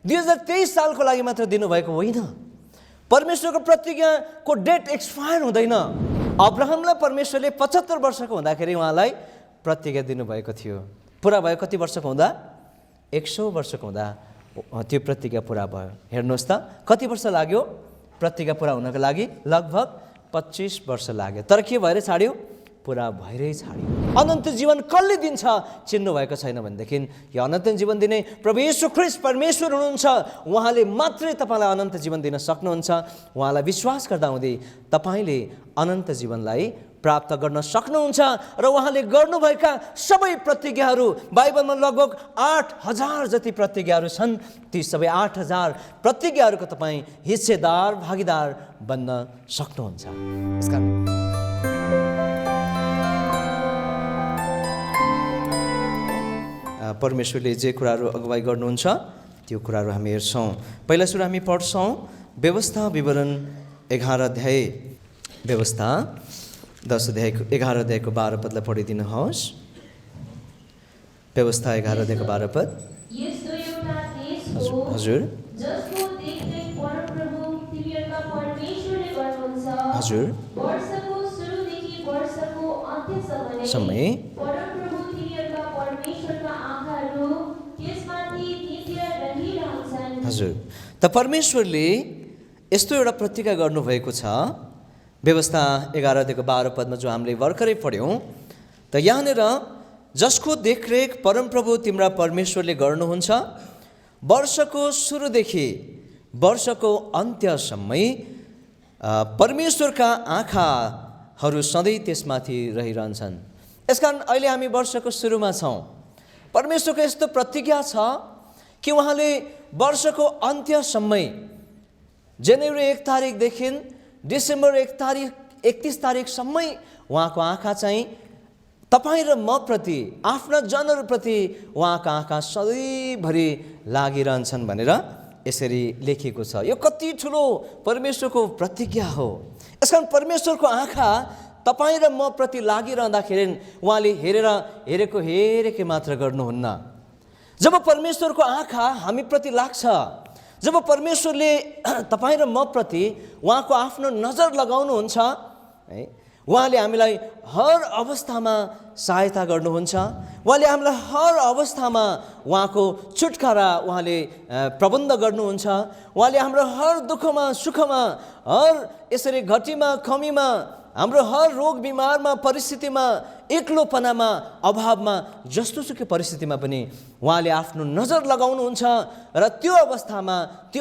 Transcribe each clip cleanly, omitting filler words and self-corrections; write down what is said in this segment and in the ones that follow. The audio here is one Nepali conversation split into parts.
2023 सालको लागि मात्र दिनुभएको होइन। परमेश्वरको प्रतिज्ञाको डेट एक्सपायर हुँदैन। अब्राहमलाई परमेश्वरले 75 वर्षको हुँदाखेरि उहाँलाई प्रतिज्ञा दिनुभएको थियो। पुरा भयो कति वर्षको हुँदा? 100 वर्षको हुँदा त्यो प्रतिज्ञा पुरा भयो। हेर्नुहोस् त कति वर्ष लाग्यो प्रतिज्ञा पुरा हुनको लागि? लगभग 25 वर्ष लाग्यो। तर के भएर छाड्यो? पुरा भएरै छाड्यो। अनन्त जीवन कसले दिन्छ चिन्नु भएको छैन भनेदेखि यो अनन्त जीवन दिने प्रभु येशू ख्रीष्ट परमेश्वर हुनुहुन्छ। उहाँले मात्रै तपाईँलाई अनन्त जीवन दिन सक्नुहुन्छ। उहाँलाई विश्वास गर्दा हुँदै तपाईँले अनन्त जीवनलाई प्राप्त गर्न सक्नुहुन्छ। र उहाँले गर्नुभएका सबै प्रतिज्ञाहरू, बाइबलमा लगभग 8000 जति प्रतिज्ञाहरू छन्। ती सबै 8000 प्रतिज्ञाहरूको तपाईँ हिस्सेदार भागीदार बन्न सक्नुहुन्छ। यसकारण परमेश्वरले जे कुराहरू अगुवाई गर्नुहुन्छ त्यो कुराहरू हामी हेर्छौँ। पहिला सुरु हामी पढ्छौँ व्यवस्था विवरण 11 अध्याय, व्यवस्था 10 अध्यायको 11 अध्यायको 12 पदलाई पढिदिनुहोस्। व्यवस्था 11 अध्यायको 12 पद। हजुर हजुर समय हजुर त परमेश्वरले यस्तो एउटा प्रतिज्ञा गर्नुभएको छ। व्यवस्था 11 अध्यायको 12 पदमा जो हामीले भर्खरै पढ्यौँ त यहाँनिर जसको देखरेख परमप्रभु तिम्रा परमेश्वरले गर्नुहुन्छ, वर्षको सुरुदेखि वर्षको अन्त्यसम्म परमेश्वरका आँखाहरू सधैँ त्यसमाथि रहिरहन्छन्। यसकारण अहिले हामी वर्षको सुरुमा छौँ। परमेश्वरको यस्तो प्रतिज्ञा छ कि उहाँले वर्षको अन्त्यसम्म जनवरी 1 तारिकदेखि डिसेम्बर 31 तारिकसम्म उहाँको आँखा चाहिँ तपाईँ र म प्रति, आफ्ना जनहरूप्रति उहाँका आँखा सधैँभरि लागिरहन्छन् भनेर यसरी लेखिएको छ। यो कति ठुलो परमेश्वरको प्रतिज्ञा हो। यसकारण परमेश्वरको आँखा तपाईँ र म प्रति लागिरहँदाखेरि उहाँले हेरेकै मात्र गर्नुहुन्न। जब परमेश्वरको आँखा हामी प्रति लाग्छ, जब परमेश्वरले तपाईँ र म प्रति उहाँको आफ्नो नजर लगाउनुहुन्छ है, उहाँले हामीलाई हर अवस्थामा सहायता गर्नुहुन्छ। उहाँले हामीलाई हर अवस्थामा उहाँको छुटकारा उहाँले प्रबन्ध गर्नुहुन्छ। उहाँले हाम्रो हर दुःखमा सुखमा, हर यसरी घटीमा कमीमा, हाम्रो हर रोग बिमारमा, परिस्थितिमा, एक्लोपनामा, अभावमा, जस्तोसुकै परिस्थितिमा पनि उहाँले आफ्नो नजर लगाउनुहुन्छ र त्यो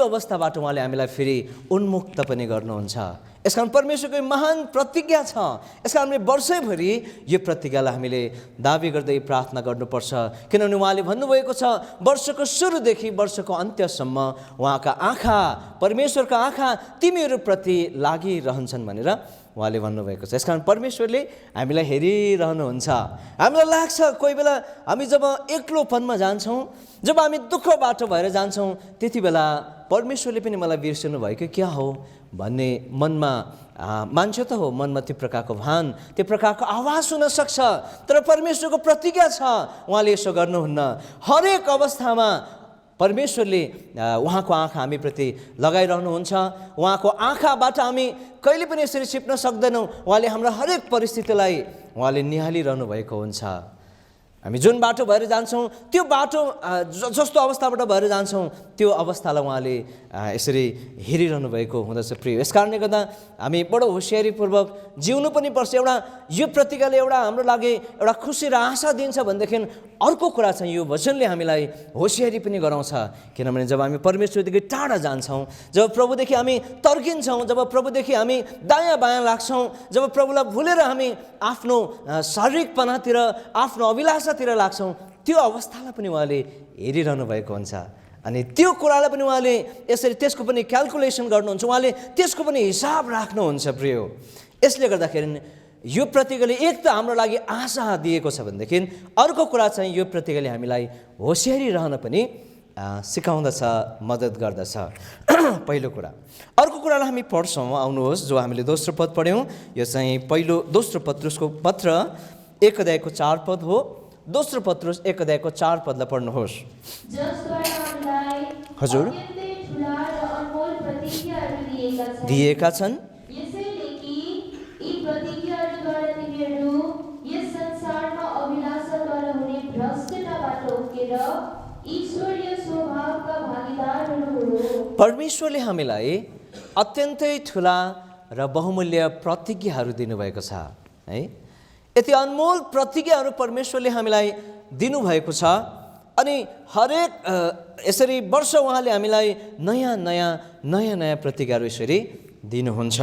अवस्थाबाट उहाँले हामीलाई फेरि उन्मुक्त पनि गर्नुहुन्छ। यसकारण परमेश्वरको महान प्रतिज्ञा छ। यसकारण हामीले वर्षैभरि यो प्रतिज्ञालाई हामीले दाबी गर्दै प्रार्थना गर्नुपर्छ। किनभने उहाँले भन्नुभएको छ वर्षको सुरुदेखि वर्षको अन्त्यसम्म उहाँका आँखा, परमेश्वरका आँखा तिमीहरूप्रति लागिरहन्छन् भनेर उहाँले भन्नुभएको छ। यसकारण परमेश्वरले हामीलाई हेरिरहनुहुन्छ। हामीलाई लाग्छ कोही बेला हामी जब एक्लोपनमा जान्छौँ, जब हामी दुःखबाट भएर जान्छौँ, त्यति बेला परमेश्वरले पनि मलाई बिर्सनु भएको क्या हो भन्ने मनमा मान्छे त हो, मनमा त्यो प्रकारको भान, त्यो प्रकारको आवाज हुन सक्छ। तर परमेश्वरको प्रतिज्ञा छ उहाँले यसो गर्नुहुन्न। हरेक अवस्थामा परमेश्वरले उहाँको आँखा हामीप्रति लगाइरहनुहुन्छ। उहाँको आँखाबाट हामी कहिले पनि यसरी छिप्न सक्दैनौँ। उहाँले हाम्रो हरेक परिस्थितिलाई उहाँले निहालिरहनु भएको हुन्छ। हामी जुन बाटो भएर जान्छौँ, त्यो बाटो जस्तो अवस्थाबाट भएर जान्छौँ, त्यो अवस्थालाई उहाँले यसरी हेरिरहनु भएको हुँदछ प्रिय। यस कारणले गर्दा हामी बडो होसियारीपूर्वक जिउनु पनि पर्छ। एउटा यो प्रतिज्ञाले एउटा हाम्रो लागि एउटा खुसी र आशा दिन्छ भनेदेखि अर्को कुरा चाहिँ यो वचनले हामीलाई होसियारी पनि गराउँछ। किनभने जब हामी परमेश्वरदेखि टाढा जान्छौँ, जब प्रभुदेखि हामी तर्किन्छौँ, जब प्रभुदेखि हामी दायाँ बायाँ लाग्छौँ, जब प्रभुलाई भुलेर हामी आफ्नो शारीरिकपनातिर, आफ्नो अभिलाषातिर लाग्छौँ, त्यो अवस्थालाई पनि उहाँले हेरिरहनु भएको हुन्छ। अनि त्यो कुरालाई पनि उहाँले यसरी त्यसको पनि क्यालकुलेसन गर्नुहुन्छ, उहाँले त्यसको पनि हिसाब राख्नुहुन्छ प्रिय। यसले गर्दाखेरि यो प्रतिज्ञाले एक त हाम्रो लागि आशा दिएको छ भनेदेखि अर्को कुरा चाहिँ यो प्रतिज्ञाले हामीलाई होसियारी रहन पनि सिकाउँदछ, मद्दत गर्दछ। पहिलो कुरा। अर्को कुरालाई हामी पढ्छौँ, आउनुहोस्, जो हामीले दोस्रो पद पढ्यौँ। यो चाहिँ पहिलो दोस्रो पत्रुसको पत्र 1 अध्यायको 4 पद हो। दोस्रो पत्रुस 1 अध्यायको 4 पदलाई पढ्नुहोस्। हजुर अत्यन्तै ठुला र अनमोल प्रतिज्ञाहरू दिएका छन्। यसैले कि यी प्रतिज्ञाहरूद्वारा तिमीहरू यस संसारमा अभिलाषाद्वारा हुने भ्रष्टताबाट उक्केर ईश्वरीय स्वभावका भागीदारहरू हो। परमेश्वरले हामीलाई अत्यन्तै ठुला र बहुमूल्य प्रतिज्ञाहरू दिनुभएको छ है। यति अनमोल प्रतिज्ञाहरू परमेश्वरले हामीलाई दिनुभएको छ अनि हरेक यसरी वर्ष उहाँले हामीलाई नयाँ नयाँ प्रतिज्ञाहरू यसरी दिनुहुन्छ।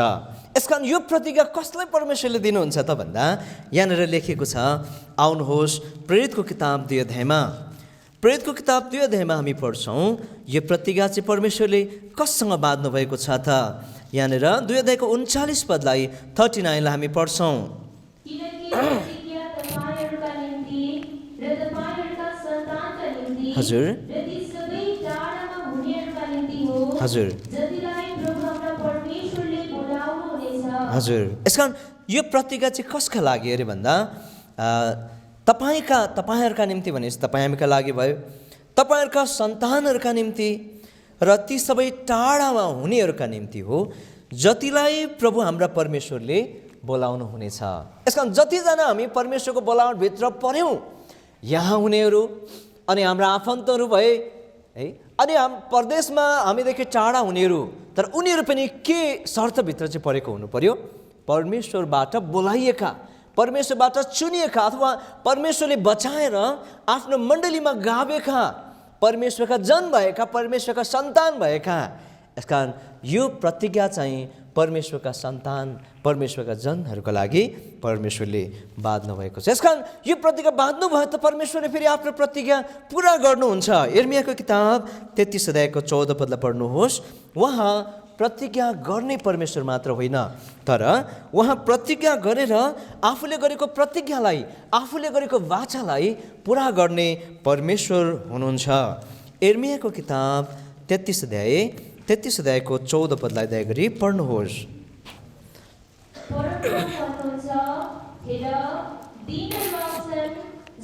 यसकारण यो प्रतिज्ञा कसलाई परमेश्वरले दिनुहुन्छ त भन्दा यहाँनिर लेखेको छ, आउनुहोस् प्रेरितको किताब 2 अध्यायमा। प्रेरितको किताब 2 अध्यायमा हामी पढ्छौँ यो प्रतिज्ञा चाहिँ परमेश्वरले कससँग बाँध्नु भएको छ त। यहाँनिर 2 अध्यायको 39 पदलाई 39 लाई हामी पढ्छौँ। किनकि प्रतिज्ञा तपाईहरुका निम्ति र तपाईहरुका सन्तानका निम्ति हजुर र ती सबै टाढामा हुनेहरुका निम्ति हो, हजुर जतिलाई प्रभु हाम्रा परमेश्वरले बोलाउनु हुनेछ। हजुर यसकारण यो प्रतिज्ञा चाहिँ कसका लागि अरे भन्दा तपाईहरुका निम्ति भनेपछि तपाईँ हामीका लागि भयो, तपाईहरुका सन्तानहरुका निम्ति र ती सबै टाढामा हुनेहरुका निम्ति हो, जतिलाई प्रभु हाम्रा परमेश्वरले बोलाउनु हुनेछ। यसकारण जतिजना हामी परमेश्वरको बोलावटभित्र पर्यौँ, यहाँ हुनेहरू अनि हाम्रा आफन्तहरू भए है, अनि परदेशमा हामीदेखि टाढा हुनेहरू, तर उनीहरू पनि के शर्तभित्र चाहिँ परेको हुनु पर्यो? परमेश्वरबाट बोलाइएका, परमेश्वरबाट चुनिएका अथवा परमेश्वरले बचाएर आफ्नो मण्डलीमा गाभेका, परमेश्वरका जन भएका, परमेश्वरका सन्तान भएका। यसकारण यो प्रतिज्ञा चाहिँ परमेश्वरका सन्तान, परमेश्वरका जनहरूका लागि परमेश्वरले बाँध्नु भएको छ। यसकारण यो प्रतिज्ञा बाँध्नु भयो त परमेश्वरले फेरि आफ्नो प्रतिज्ञा पुरा गर्नुहुन्छ। यिर्मयाको किताब 33 अध्यायको 14 पदलाई पढ्नुहोस्। उहाँ प्रतिज्ञा गर्ने परमेश्वर मात्र होइन, तर उहाँ प्रतिज्ञा गरेर आफूले गरेको प्रतिज्ञालाई, आफूले गरेको वाचालाई पुरा गर्ने परमेश्वर हुनुहुन्छ। यिर्मयाको किताब 33 अध्यायको 14 पदलाई दया गरी पढ्नुहोस्। परमप्रभु भन्नुहुन्छ, हेर दिनहरू आउँछन्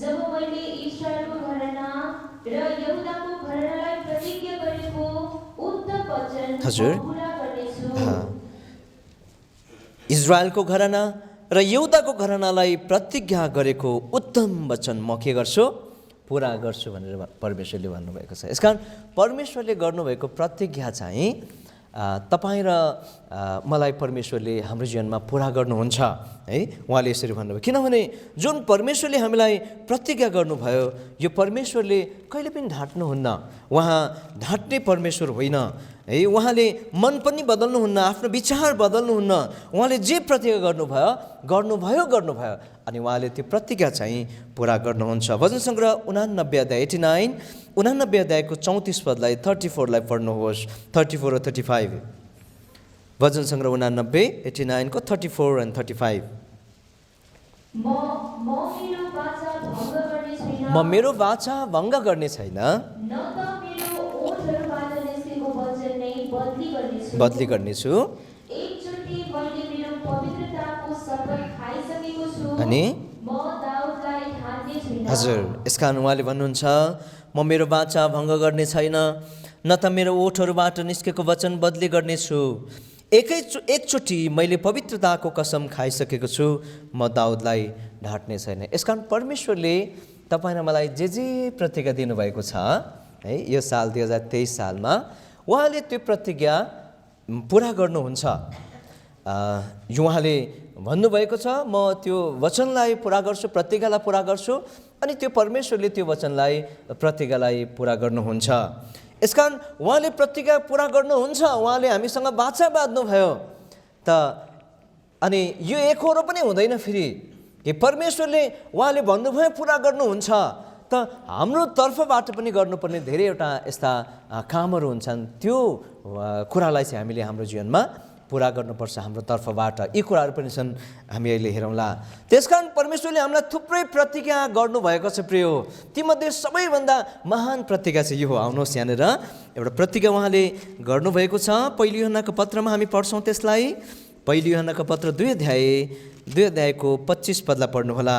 जब मैले इस्राएलको घराना र यहुदाको घरानालाई प्रतिज्ञा गरेको उत्तम वचन हजुर पुरा गर्नेछु। इजरायलको घराना र यहुदाको घरानालाई प्रतिज्ञा गरेको उत्तम वचन म के गर्छु? पुरा गर्छु भनेर परमेश्वरले भन्नुभएको छ। यसकारण परमेश्वरले गर्नुभएको प्रतिज्ञा चाहिँ तपाईँ र मलाई परमेश्वरले हाम्रो जीवनमा पुरा गर्नुहुन्छ है। उहाँले यसरी भन्नुभयो, किनभने जुन परमेश्वरले हामीलाई प्रतिज्ञा गर्नुभयो, यो परमेश्वरले कहिले पनि ढाँट्नुहुन्न। उहाँ ढाँट्ने परमेश्वर होइन है। उहाँले मन पनि बदल्नुहुन्न, आफ्नो विचार बदल्नुहुन्न। उहाँले जे प्रतिज्ञा गर्नुभयो अनि उहाँले त्यो प्रतिज्ञा चाहिँ पुरा गर्नुहुन्छ। भजन सङ्ग्रह 89 अध्याय 89 अध्यायको 34 पदलाई 34 लाई पढ्नुहोस्। 34 र 35 भजन सङ्ग्रह 89 को 34 and 35। म मेरो वाचा भङ्ग गर्ने छैन, बदली गर्नेछु। अनि हजुर यसकारण उहाँले भन्नुहुन्छ, म मेरो वाचा भङ्ग गर्ने छैन, न त मेरो ओठहरूबाट निस्केको वचन बदली गर्नेछु। एकचोटि मैले पवित्रताको कसम खाइसकेको छु, म दाउदलाई ढाँट्ने छैन। यसकारण परमेश्वरले तपाईँ र मलाई जे प्रतिज्ञा दिनुभएको छ है, यो साल 2023 सालमा उहाँले त्यो प्रतिज्ञा पुरा गर्नुहुन्छ। उहाँले भन्नुभएको छ, म त्यो वचनलाई पुरा गर्छु, प्रतिज्ञालाई पुरा गर्छु, अनि त्यो परमेश्वरले त्यो वचनलाई, प्रतिज्ञालाई पुरा गर्नुहुन्छ। यसकारण उहाँले प्रतिज्ञा पुरा गर्नुहुन्छ। उहाँले हामीसँग वाचा बाँध्नुभयो त अनि यो एकहोरो पनि हुँदैन फेरि कि परमेश्वरले उहाँले भन्नुभयो पुरा गर्नुहुन्छ त हाम्रो तर्फबाट पनि गर्नुपर्ने धेरैवटा यस्ता कामहरू हुन्छन्। त्यो कुरालाई चाहिँ हामीले हाम्रो जीवनमा पुरा गर्नुपर्छ हाम्रो तर्फबाट। यी कुराहरू पनि छन्, हामी अहिले हेरौँला। त्यसकारण परमेश्वरले हामीलाई थुप्रै प्रतिज्ञा गर्नुभएको छ प्रिय। तीमध्ये सबैभन्दा महान प्रतिज्ञा चाहिँ यो हो। आउनुहोस् यहाँनिर एउटा प्रतिज्ञा उहाँले गर्नुभएको छ। पहिलो यूहन्नाको पत्रमा हामी पढ्छौँ त्यसलाई। पहिलो यूहन्नाको पत्र 2 अध्यायको 25 पदलाई पढ्नुहोला।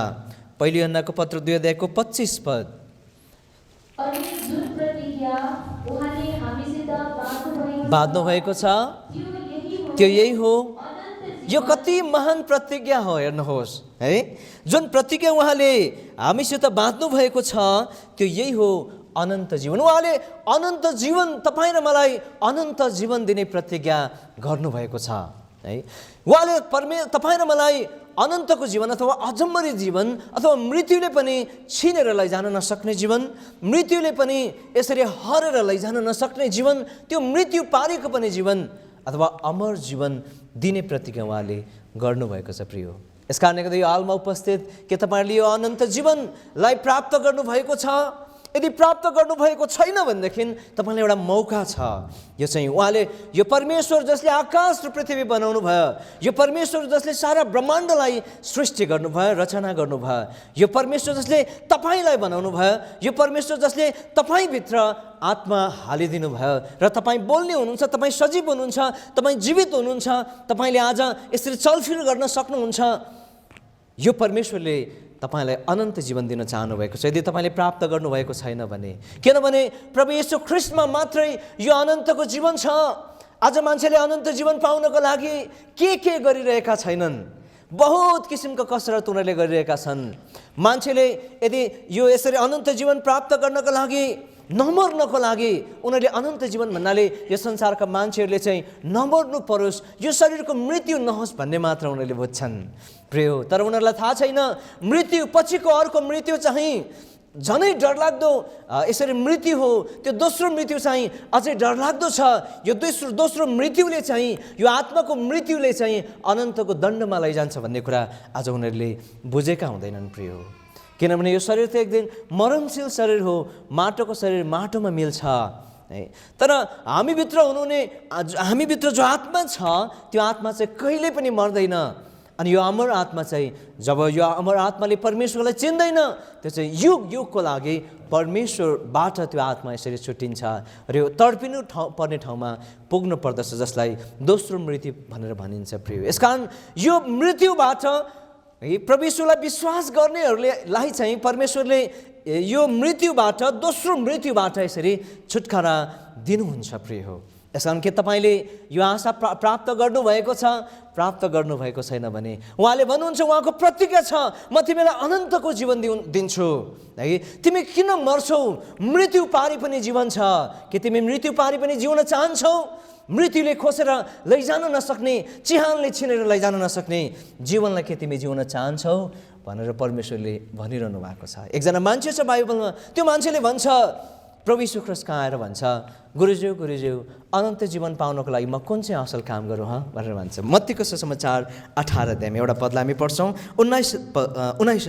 पहिलो यूहन्नाको पत्र 2 अध्यायको 25 पद। अनि जुन प्रतिज्ञा उहाँले हामीसित बाँध्नु भएको छ त्यो यही हो। यो कति महान प्रतिज्ञा हो हेर्नुहोस् है। जुन प्रतिज्ञा उहाँले हामीसित बाँध्नु भएको छ त्यो यही हो अनन्त जीवन। उहाँले अनन्त जीवन तपाईँ र मलाई अनन्त जीवन दिने प्रतिज्ञा गर्नुभएको छ है। उहाँले तपाईँ र मलाई अनन्तको जीवन अथवा अजम्मरी जीवन अथवा मृत्युले पनि छिनेर लैजान नसक्ने जीवन, मृत्युले पनि यसरी हरेर लैजान नसक्ने जीवन, त्यो मृत्यु पारीको पनि जीवन अथवा अमर जीवन दिने प्रतिज्ञा उहाँले गर्नुभएको छ प्रियो। यस कारणले गर्दा यो हालमा उपस्थित के तपाईँहरूले यो अनन्त जीवनलाई प्राप्त गर्नुभएको छ? यदि प्राप्त गर्नुभएको छैन भनेदेखि तपाईँलाई एउटा मौका छ। यो चाहिँ उहाँले यो परमेश्वर जसले आकाश र पृथ्वी बनाउनु भयो, यो परमेश्वर जसले सारा ब्रह्माण्डलाई सृष्टि गर्नुभयो, रचना गर्नुभयो, यो परमेश्वर जसले तपाईँलाई बनाउनु भयो, यो परमेश्वर जसले तपाईँभित्र आत्मा हालिदिनु भयो र तपाईँ बोल्ने हुनुहुन्छ, तपाईँ सजीव हुनुहुन्छ, तपाईँ जीवित हुनुहुन्छ, तपाईँले आज यसरी चलफिर गर्न सक्नुहुन्छ। यो परमेश्वरले तपाईँलाई अनन्त जीवन दिन चाहनुभएको छ। यदि तपाईँले प्राप्त गर्नुभएको छैन भने, किनभने प्रभु येशू ख्रीष्टमा मात्रै यो अनन्तको जीवन छ। आज मान्छेले अनन्त जीवन पाउनको लागि के गरिरहेका छैनन्, बहुत किसिमको कसरत उनीहरूले गरिरहेका छन्। मान्छेले यदि यो यसरी अनन्त जीवन प्राप्त गर्नको लागि, नमर्नको लागि, उनीहरूले अनन्त जीवन भन्नाले यो संसारका मान्छेहरूले चाहिँ नमर्नु परोस्, यो शरीरको मृत्यु नहोस् भन्ने मात्र उनीहरूले बुझ्छन् प्रियो। तर उनीहरूलाई थाहा छैन मृत्यु पछिको अर्को मृत्यु चाहिँ झनै डरलाग्दो यसरी मृत्यु हो। त्यो दोस्रो मृत्यु चाहिँ अझै डरलाग्दो छ। यो दोस्रो मृत्युले चाहिँ, यो आत्माको मृत्युले चाहिँ अनन्तको दण्डमा लैजान्छ भन्ने कुरा आज उनीहरूले बुझेका हुँदैनन् प्रियो। किनभने यो शरीर त एक दिन मरणशील शरीर हो, माटोको शरीर माटोमा मिल्छ है। तर हामीभित्र जो आत्मा छ त्यो आत्मा चाहिँ कहिले पनि मर्दैन। अनि यो अमर आत्मा चाहिँ जब यो अमर आत्माले परमेश्वरलाई चिन्दैन, त्यो चाहिँ युग युगको लागि परमेश्वरबाट त्यो आत्मा यसरी छुट्टिन्छ र यो तडपिनु पर्ने ठाउँमा पुग्नु पर्दछ, जसलाई दोस्रो मृत्यु भनेर भनिन्छ प्रियो। यसकारण यो मृत्युबाट प्रभु येशूलाई विश्वास गर्नेहरूलाई चाहिँ परमेश्वरले यो मृत्युबाट, दोस्रो मृत्युबाट यसरी छुटकारा दिनुहुन्छ प्रिय हो। यस कारण के तपाईँले यो आशा प्राप्त गर्नुभएको छ? प्राप्त गर्नुभएको छैन भने उहाँले भन्नुहुन्छ, उहाँको प्रतिज्ञा छ, म तिमीलाई अनन्तको जीवन दिन्छु है। तिमी किन मर्छौ? मृत्यु पारी पनि जीवन छ। के तिमी मृत्यु पारी पनि जिउन चाहन्छौ? मृत्युले खोसेर लैजान नसक्ने, चिहानले छिनेर लैजान नसक्ने जीवनलाई के तिमी जिउन चाहन्छौ भनेर परमेश्वरले भनिरहनु भएको छ। एकजना मान्छे छ बाइबलमा, त्यो मान्छेले भन्छ, प्रभु यीशु ख्रीष्ट कहाँ आएर भन्छ, गुरुज्यू अनन्त जीवन पाउनको लागि म कुन चाहिँ असल काम गरौँ भनेर भन्छ। मत्तीको सुसमाचार 18 अध्यायमा एउटा पदलाई हामी पढ्छौँ। 19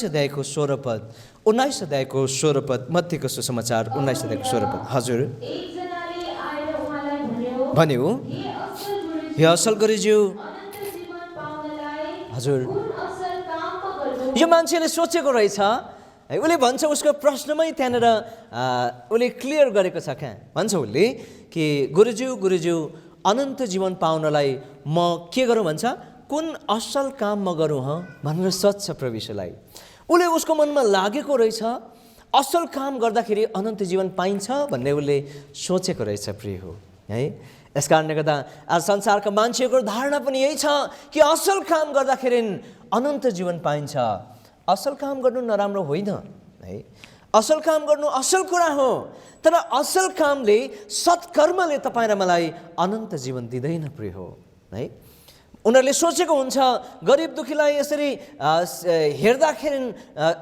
अध्यायको 16 पद, 19 अध्यायको 16 पद, मत्तीको सुसमाचार 19 अध्यायको 16 पद। हजुर भन्यो, हे असल गुरुज्यू, हजुर यो मान्छेले सोचेको रहेछ है। उसले भन्छ, उसको प्रश्नमै त्यहाँनिर उसले क्लियर गरेको छ। कहाँ भन्छ उसले कि गुरुज्यू अनन्त जीवन पाउनलाई म के गरौँ भन्छ, कुन असल काम म गरौँ भनेर सोध्छ प्रभु येशूलाई। उसले उसको मनमा लागेको रहेछ, असल काम गर्दाखेरि अनन्त जीवन पाइन्छ भन्ने उसले सोचेको रहेछ प्रिय हो है। यस कारणले गर्दा आज संसारका मान्छेको धारणा पनि यही छ कि असल काम गर्दाखेरि अनन्त जीवन पाइन्छ। असल काम गर्नु नराम्रो होइन है, असल काम गर्नु असल कुरा हो। तर असल कामले, सत्कर्मले तपाईँ र मलाई अनन्त जीवन दिँदैन प्रिय हो है। उनीहरूले सोचेको हुन्छ, गरिब दुखीलाई यसरी हेर्दाखेरि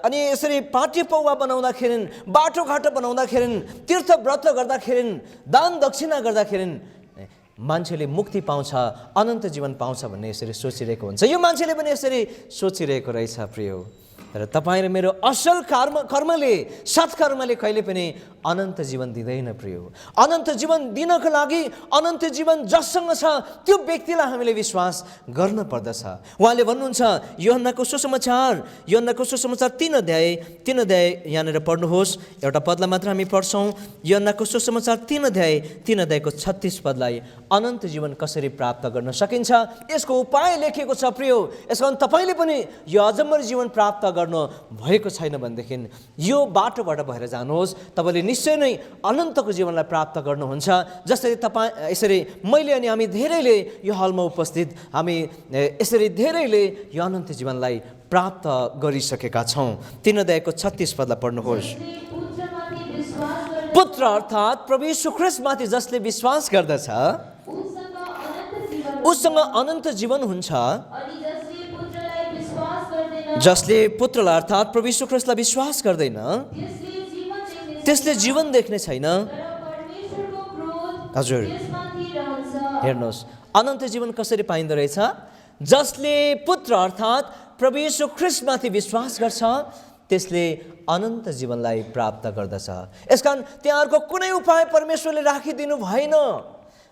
अनि यसरी पाटी पौवा बनाउँदाखेरि, बाटोघाटो बनाउँदाखेरि, तीर्थ व्रत गर्दाखेरि, दान दक्षिणा गर्दाखेरि मान्छेले मुक्ति पाउँछ, अनन्त जीवन पाउँछ भन्ने यसरी सोचिरहेको हुन्छ। यो मान्छेले पनि यसरी सोचिरहेको रहेछ प्रिय हो। तर तपाईँ र मेरो असल कर्मले, सत्कर्मले कहिले पनि अनन्त जीवन दिँदैन प्रिय हो। अनन्त जीवन दिनको लागि, अनन्त जीवन जससँग छ त्यो व्यक्तिलाई हामीले विश्वास गर्न पर्दछ। उहाँले भन्नुहुन्छ, यूहन्नाको सुसमाचार 3 अध्याय यहाँनिर पढ्नुहोस्। एउटा पदलाई मात्र हामी पढ्छौँ। यूहन्नाको सुसमाचार 3 अध्यायको 36 पदलाई अनन्त जीवन कसरी प्राप्त गर्न सकिन्छ यसको उपाय लेखिएको छ प्रिय हो। यसकारण तपाईँले पनि यो अजम्मर जीवन प्राप्त गर्नु भएको छैन भनेदेखि यो बाटोबाट भएर जानुहोस्, तपाईँले निश्चय नै अनन्तको जीवनलाई प्राप्त गर्नुहुन्छ। जसरी यसरी मैले अनि हामी धेरैले यो हलमा उपस्थित हामी यसरी धेरैले यो अनन्त जीवनलाई प्राप्त गरिसकेका छौँ। 3 अध्यायको 36 पदलाई पढ्नुहोस्। पुत्र अर्थात् प्रभु यीशु ख्रीष्टमाथि जसले विश्वास गर्दछ उसँग अनन्त जीवन हुन्छ। जसले पुत्रलाई अर्थात् प्रभु यीशु ख्रीष्टलाई विश्वास गर्दैन त्यसले जीवन देख्ने छैन। हजुर हेर्नुहोस्, अनन्त जीवन कसरी पाइँदो रहेछ? जसले पुत्र अर्थात् प्रभु यीशु ख्रीष्टमाथि विश्वास गर्छ त्यसले अनन्त जीवनलाई प्राप्त गर्दछ। यसकारण त्यहाँहरूको कुनै उपाय परमेश्वरले राखिदिनु भएन।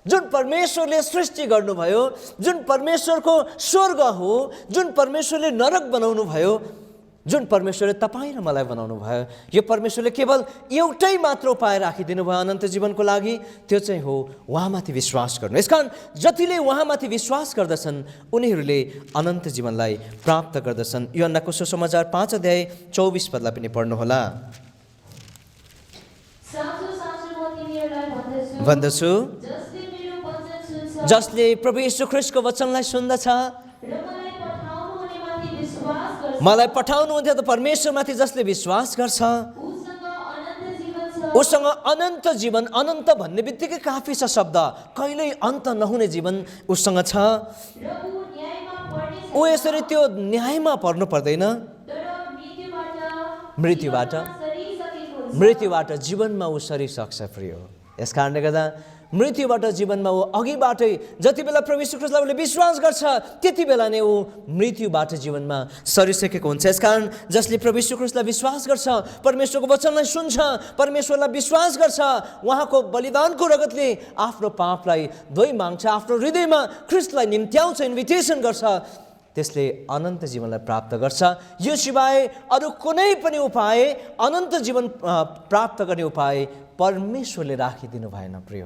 जुन परमेश्वरले सृष्टि गर्नुभयो, जुन परमेश्वरको स्वर्ग हो, जुन परमेश्वरले नरक बनाउनु भयो, जुन परमेश्वरले तपाईँ र मलाई बनाउनु भयो, यो परमेश्वरले केवल एउटै मात्र उपाय राखिदिनु भयो अनन्त जीवनको लागि। त्यो चाहिँ हो उहाँमाथि विश्वास गर्नु। यसकारण जतिले उहाँमाथि विश्वास गर्दछन् उनीहरूले अनन्त जीवनलाई प्राप्त गर्दछन्। यूहन्नाको सुसमाचार 5 अध्याय 24 पदलाई पनि पढ्नुहोला। भन्दछु, जसले प्रभु यीशु ख्रीष्टको वचनलाई सुन्दछ, मलाई पठाउनुहुन्थ्यो त परमेश्वरमाथि जसले विश्वास गर्छ उसँग अनन्त जीवन। अनन्त भन्ने बित्तिकै काफी छ शब्द, कहिल्यै अन्त नहुने जीवन उसँग छ। ऊ यसरी त्यो न्यायमा पर्नु पर्दैन, मृत्युबाट जीवनमा ऊ सरिसक्छ प्रिय। यस कारणले गर्दा मृत्युबाट जीवनमा ऊ अघिबाटै जति बेला प्रभु यीशु ख्रीष्टलाई उसले विश्वास गर्छ त्यति बेला नै ऊ मृत्युबाट जीवनमा सरिसकेको हुन्छ। यसकारण जसले प्रभु यीशु ख्रीष्टलाई विश्वास गर्छ, परमेश्वरको वचनलाई सुन्छ, परमेश्वरलाई विश्वास गर्छ, उहाँको बलिदानको रगतले आफ्नो पापलाई धोइ माग्छ, आफ्नो हृदयमा ख्रीष्टलाई निम्त्याउँछ, इन्भिटेसन गर्छ, त्यसले अनन्त जीवनलाई प्राप्त गर्छ। यो सिवाय अरू कुनै पनि उपाय, अनन्त जीवन प्राप्त गर्ने उपाय परमेश्वरले राखिदिनु भएन प्रिय।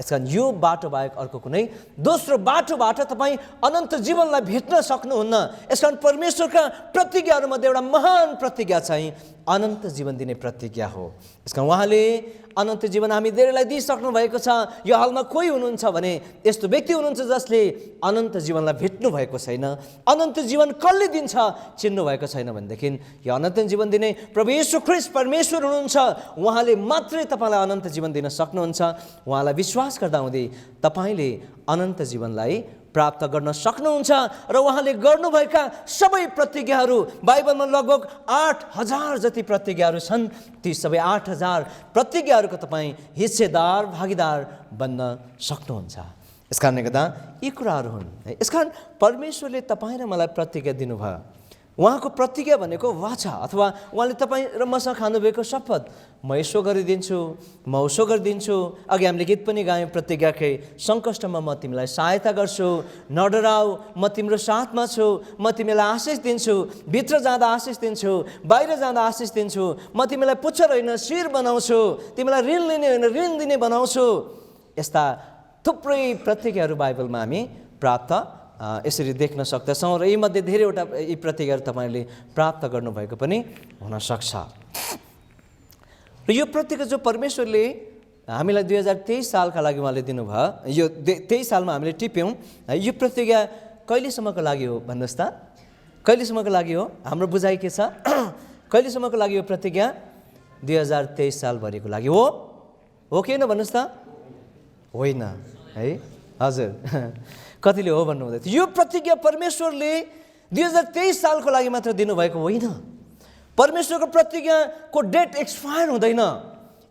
यसकारण यो बाटो बाहेक अर्को कुनै दोस्रो बाटोबाट तपाईँ अनन्त जीवनलाई भेट्न सक्नुहुन्न। यसकारण परमेश्वरका प्रतिज्ञाहरूमध्ये एउटा महान प्रतिज्ञा चाहिँ अनन्त जीवन दिने प्रतिज्ञा हो। यसकारण उहाँले अनन्त जीवन हामी धेरैलाई दिइसक्नु भएको छ। यो हालमा कोही हुनुहुन्छ भने यस्तो व्यक्ति हुनुहुन्छ जसले अनन्त जीवनलाई भेट्नु भएको छैन। अनन्त जीवन कसले दिन्छ चिन्नु भएको छैन भनेदेखि यो अनन्त जीवन दिने प्रभु यीशु ख्रीष्ट परमेश्वर हुनुहुन्छ। उहाँले मात्रै तपाईँलाई अनन्त जीवन दिन सक्नुहुन्छ। उहाँलाई विश्वास गर्दा हुँदै तपाईँले अनन्त जीवनलाई प्राप्त गर्न सक्नुहुन्छ। र उहाँले गर्नुभएका सबै प्रतिज्ञाहरू, बाइबलमा लगभग 8000 जति प्रतिज्ञाहरू छन्। ती सबै 8000 प्रतिज्ञाहरूको तपाईँ हिस्सेदार, भागीदार बन्न सक्नुहुन्छ। यस कारणले गर्दा यी कुराहरू हुन्। यसकारण परमेश्वरले तपाईँ र मलाई प्रतिज्ञा दिनुभयो। उहाँको प्रतिज्ञा भनेको वाचा, अथवा उहाँले तपाईँ र मसँग खानुभएको शपथ, म यसो गरिदिन्छु, म उसो गरिदिन्छु। अघि हामीले गीत पनि गायौँ प्रतिज्ञाकै, सङ्कष्टमा म तिमीलाई सहायता गर्छु, नडराऊ, म तिम्रो साथमा छु, म तिमीलाई आशिष दिन्छु, भित्र जाँदा आशिष दिन्छु, बाहिर जाँदा आशिष दिन्छु, म तिमीलाई पुच्छर होइन शिर बनाउँछु, तिमीलाई ऋण लिने होइन ऋण दिने बनाउँछु। यस्ता थुप्रै प्रतिज्ञाहरू बाइबलमा हामी प्राप्त यसरी देख्न सक्दछौँ। र यीमध्ये धेरैवटा यी प्रतिज्ञाहरू तपाईँले प्राप्त गर्नुभएको पनि हुनसक्छ। र यो प्रतिज्ञा जो परमेश्वरले हामीलाई 2023 सालका लागि उहाँले दिनुभयो, यो 23 सालमा हामीले टिप्यौँ। यो प्रतिज्ञा कहिलेसम्मको लागि हो भन्नुहोस् त? कहिलेसम्मको लागि हो? हाम्रो बुझाइ के छ? कहिलेसम्मको लागि यो प्रतिज्ञा? 2023 सालभरिको लागि हो कि होइन भन्नुहोस् त? होइन है, हजुर कतिले हो भन्नुहुँदै थियो। यो प्रतिज्ञा परमेश्वरले 2023 सालको लागि मात्र दिनुभएको होइन। परमेश्वरको प्रतिज्ञाको डेट एक्सपायर हुँदैन।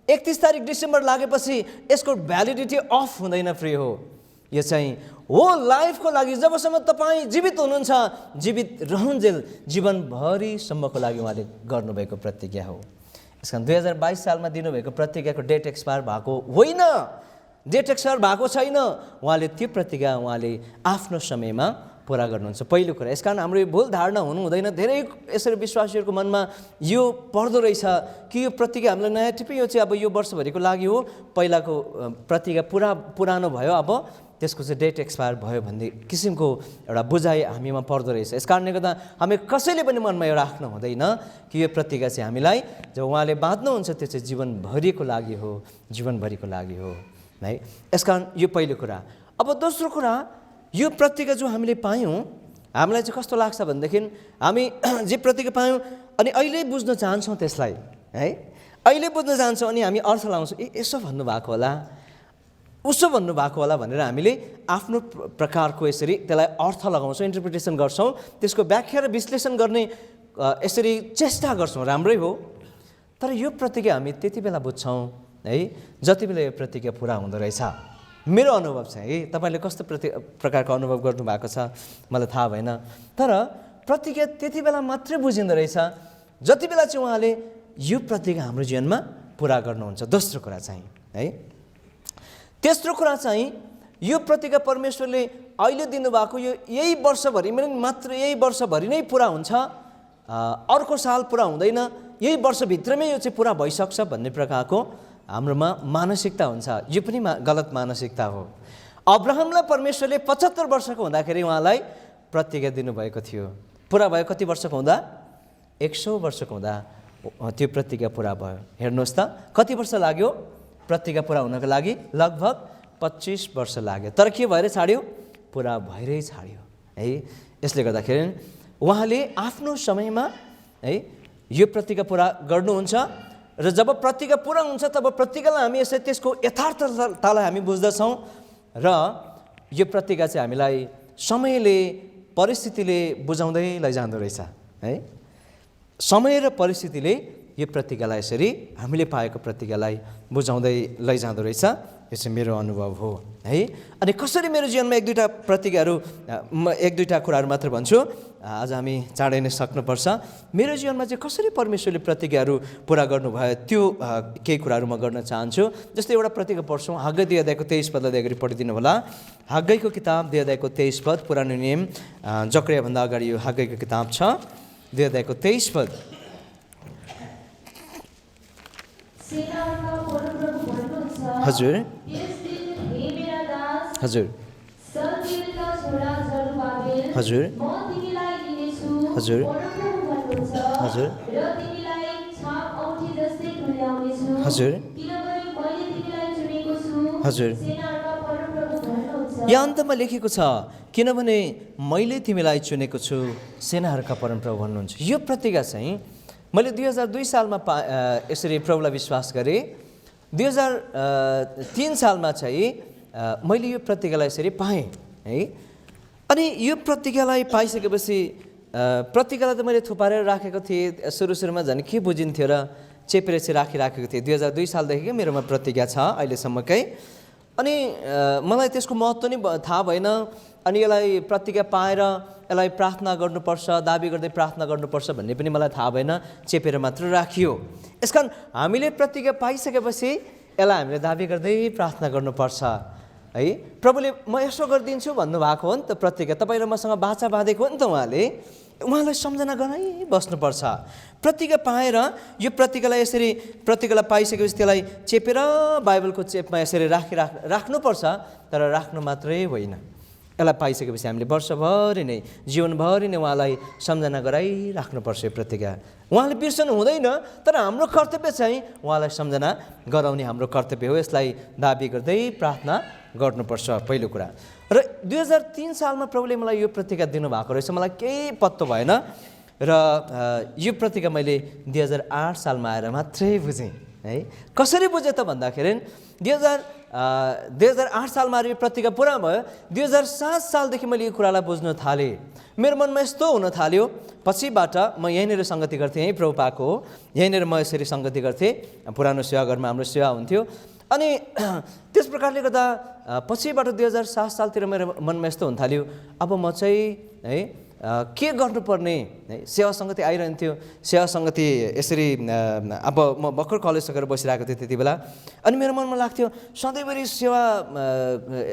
31 तारिक डिसेम्बर लागेपछि यसको भ्यालिडिटी अफ हुँदैन प्रिय हो। यो चाहिँ हो लाइफको लागि, जबसम्म तपाईँ जीवित हुनुहुन्छ, जीवित रहन्जेल जीवनभरिसम्मको लागि उहाँले गर्नुभएको प्रतिज्ञा हो। यसकारण 2022 सालमा दिनुभएको प्रतिज्ञाको डेट एक्सपायर भएको होइन, डेट एक्सपायर भएको छैन। उहाँले त्यो प्रतिज्ञा उहाँले आफ्नो समयमा पुरा गर्नुहुन्छ, पहिलो कुरा। यसकारण हाम्रो यो भुल धारणा हुनु हुँदैन। धेरै यसरी विश्वासीहरूको मनमा यो पर्दो रहेछ कि यो प्रतिज्ञा हामीलाई नयाँ टिपी, यो चाहिँ अब यो वर्षभरिको लागि हो, पहिलाको प्रतिज्ञा पुरानो भयो, अब त्यसको चाहिँ डेट एक्सपायर भयो भन्ने किसिमको एउटा बुझाइ हामीमा पर्दो रहेछ। यस कारणले गर्दा हामी कसैले पनि मनमा यो राख्नु हुँदैन कि यो प्रतिज्ञा चाहिँ हामीलाई जब उहाँले बाँध्नुहुन्छ त्यो चाहिँ जीवनभरिको लागि हो, जीवनभरिको लागि हो है। यसकारण यो पहिलो कुरा। अब दोस्रो कुरा, यो प्रतिज्ञा जो हामीले पायौँ हामीलाई चाहिँ कस्तो लाग्छ भनेदेखि हामी जे प्रतिज्ञा पायौँ अनि अहिले बुझ्न चाहन्छौँ त्यसलाई है, अहिले बुझ्न चाहन्छौँ अनि हामी अर्थ लाउँछौँ, यसो भन्नुभएको होला, उसो भन्नुभएको होला भनेर हामीले आफ्नो प्रकारको यसरी त्यसलाई अर्थ लगाउँछौँ, इन्टरप्रिटेसन गर्छौँ, त्यसको व्याख्या र विश्लेषण गर्ने यसरी चेष्टा गर्छौँ, राम्रै हो। तर यो प्रतिज्ञा हामी त्यति बेला बुझ्छौँ है जति बेला यो प्रतिज्ञा पुरा हुँदो रहेछ। मेरो अनुभव छ है, तपाईँले कस्तो प्रकारको अनुभव गर्नुभएको छ मलाई थाहा भएन, तर प्रतिज्ञा त्यति बेला मात्रै बुझिँदो रहेछ जति बेला चाहिँ उहाँले यो प्रतिज्ञा हाम्रो जीवनमा पुरा गर्नुहुन्छ। दोस्रो कुरा चाहिँ है, तेस्रो कुरा चाहिँ यो प्रतिज्ञा परमेश्वरले अहिले दिनुभएको यो यही वर्षभरिमा मात्र, यही वर्षभरि नै पुरा हुन्छ, अर्को साल पुरा हुँदैन, यही वर्षभित्रमै यो चाहिँ पुरा भइसक्छ भन्ने प्रकारको हाम्रोमा मानसिकता हुन्छ। यो पनि गलत मानसिकता हो। अब्राहमलाई परमेश्वरले 75 वर्षको हुँदाखेरि उहाँलाई प्रतिज्ञा दिनुभएको थियो। पुरा भयो कति वर्षको हुँदा? 100 वर्षको हुँदा त्यो प्रतिज्ञा पुरा भयो। हेर्नुहोस् त कति वर्ष लाग्यो प्रतिज्ञा पुरा हुनको लागि? लगभग 25 वर्ष लाग्यो। तर के भएर छाड्यो? पुरा भएरै छाड्यो है। यसले गर्दाखेरि उहाँले आफ्नो समयमा है यो प्रतिज्ञा पुरा गर्नुहुन्छ र जब प्रतिज्ञा पुरा हुन्छ तब प्रतिज्ञालाई हामी यसरी त्यसको यथार्थतालाई हामी बुझ्दछौँ र यो प्रतिज्ञा चाहिँ हामीलाई समयले, परिस्थितिले बुझाउँदै लैजाँदो रहेछ है। समय र परिस्थितिले यो प्रतिज्ञालाई यसरी हामीले पाएको प्रतिज्ञालाई बुझाउँदै लैजाँदो रहेछ। यो चाहिँ मेरो अनुभव हो है। अनि कसरी मेरो जीवनमा एक दुईवटा प्रतिज्ञाहरू, म एक दुईवटा कुराहरू मात्र भन्छु, आज हामी चाँडै नै सक्नुपर्छ। मेरो जीवनमा चाहिँ कसरी परमेश्वरले प्रतिज्ञाहरू पुरा गर्नुभयो त्यो केही कुराहरू म गर्न चाहन्छु। जस्तै एउटा प्रतिज्ञा पढ्छौँ, हग्गै 2 अध्यायको 23 पदलाई दया गरी पढिदिनु होला। हग्गैको किताब 2 अध्यायको 23 पद, पुरानो नियम जकरियाभन्दा अगाडि यो हग्गैको किताब छ, 2 अध्यायको 23 पद। हजुर हजुर हजुर हजुर हजुर हजुर हजुर यहाँ अन्तमा लेखेको छ, किनभने मैले तिमीलाई चुनेको छु, सेनाहरूका परमप्रभु भन्नुहुन्छ। यो प्रतिज्ञा चाहिँ मैले 2002 सालमा यसरी प्रभुलाई विश्वास गरेँ। 2003 सालमा चाहिँ मैले यो प्रतिज्ञालाई यसरी पाएँ है। अनि यो प्रतिज्ञालाई पाइसकेपछि प्रतिज्ञालाई त मैले थुपारेर राखेको थिएँ। सुरुमा झन् के बुझिन्थ्यो र चेपेर चाहिँ राखिराखेको थिएँ। 2002 सालदेखिकै मेरोमा प्रतिज्ञा छ अहिलेसम्मकै। अनि मलाई त्यसको महत्त्व नै थाहा भएन। अनि यसलाई प्रतिज्ञा पाएर यसलाई प्रार्थना गर्नुपर्छ, दाबी गर्दै प्रार्थना गर्नुपर्छ भन्ने पनि मलाई थाहा भएन, चेपेर मात्र राखियो। यसकारण हामीले प्रतिज्ञा पाइसकेपछि यसलाई हामीले दाबी गर्दै प्रार्थना गर्नुपर्छ है। प्रभुले म यसो गरिदिन्छु भन्नुभएको हो नि त प्रतिज्ञा, तपाईँ र मसँग बाचा बाँधेको हो नि त उहाँलाई सम्झना गराइ बस्नुपर्छ। प्रतिज्ञा पाएर यो प्रतिज्ञालाई यसरी प्रतिज्ञालाई पाइसकेपछि त्यसलाई चेपेर बाइबलको चेपमा यसरी राख्नुपर्छ। तर राख्नु मात्रै होइन, यसलाई पाइसकेपछि हामीले वर्षभरि नै, जीवनभरि नै उहाँलाई सम्झना गराइराख्नुपर्छ। यो प्रतिज्ञा उहाँले बिर्सनु हुँदैन, तर हाम्रो कर्तव्य चाहिँ उहाँलाई सम्झना गराउने हाम्रो कर्तव्य हो। यसलाई दाबी गर्दै प्रार्थना गर्नुपर्छ, पहिलो कुरा। र 2003 सालमा प्रभुले मलाई यो प्रतिज्ञा दिनुभएको रहेछ, मलाई केही पत्तो भएन। र यो प्रतिज्ञा मैले 2008 सालमा आएर मात्रै बुझेँ है। कसरी बुझेँ त भन्दाखेरि 2008 सालमा यो प्रतिज्ञा पुरा भयो। 2007 सालदेखि मैले यो कुरालाई बुझ्न थालेँ। मेरो मनमा यस्तो हुन थाल्यो, पछिबाट म यहीँनिर सङ्गति गर्थेँ, यहीँ प्रभु पाएको हो, यहीँनिर म यसरी सङ्गति गर्थेँ। पुरानो सेवाघरमा हाम्रो सेवा हुन्थ्यो। अनि त्यस प्रकारले गर्दा पछिबाट 2007 सालतिर मेरो मनमा यस्तो हुन थाल्यो, अब म चाहिँ है के गर्नुपर्ने है सेवा सङ्गति आइरहन्थ्यो। सेवा सङ्गति यसरी अब म भर्खर कलेज सकेर बसिरहेको थिएँ त्यति बेला। अनि मेरो मनमा लाग्थ्यो सधैँभरि सेवा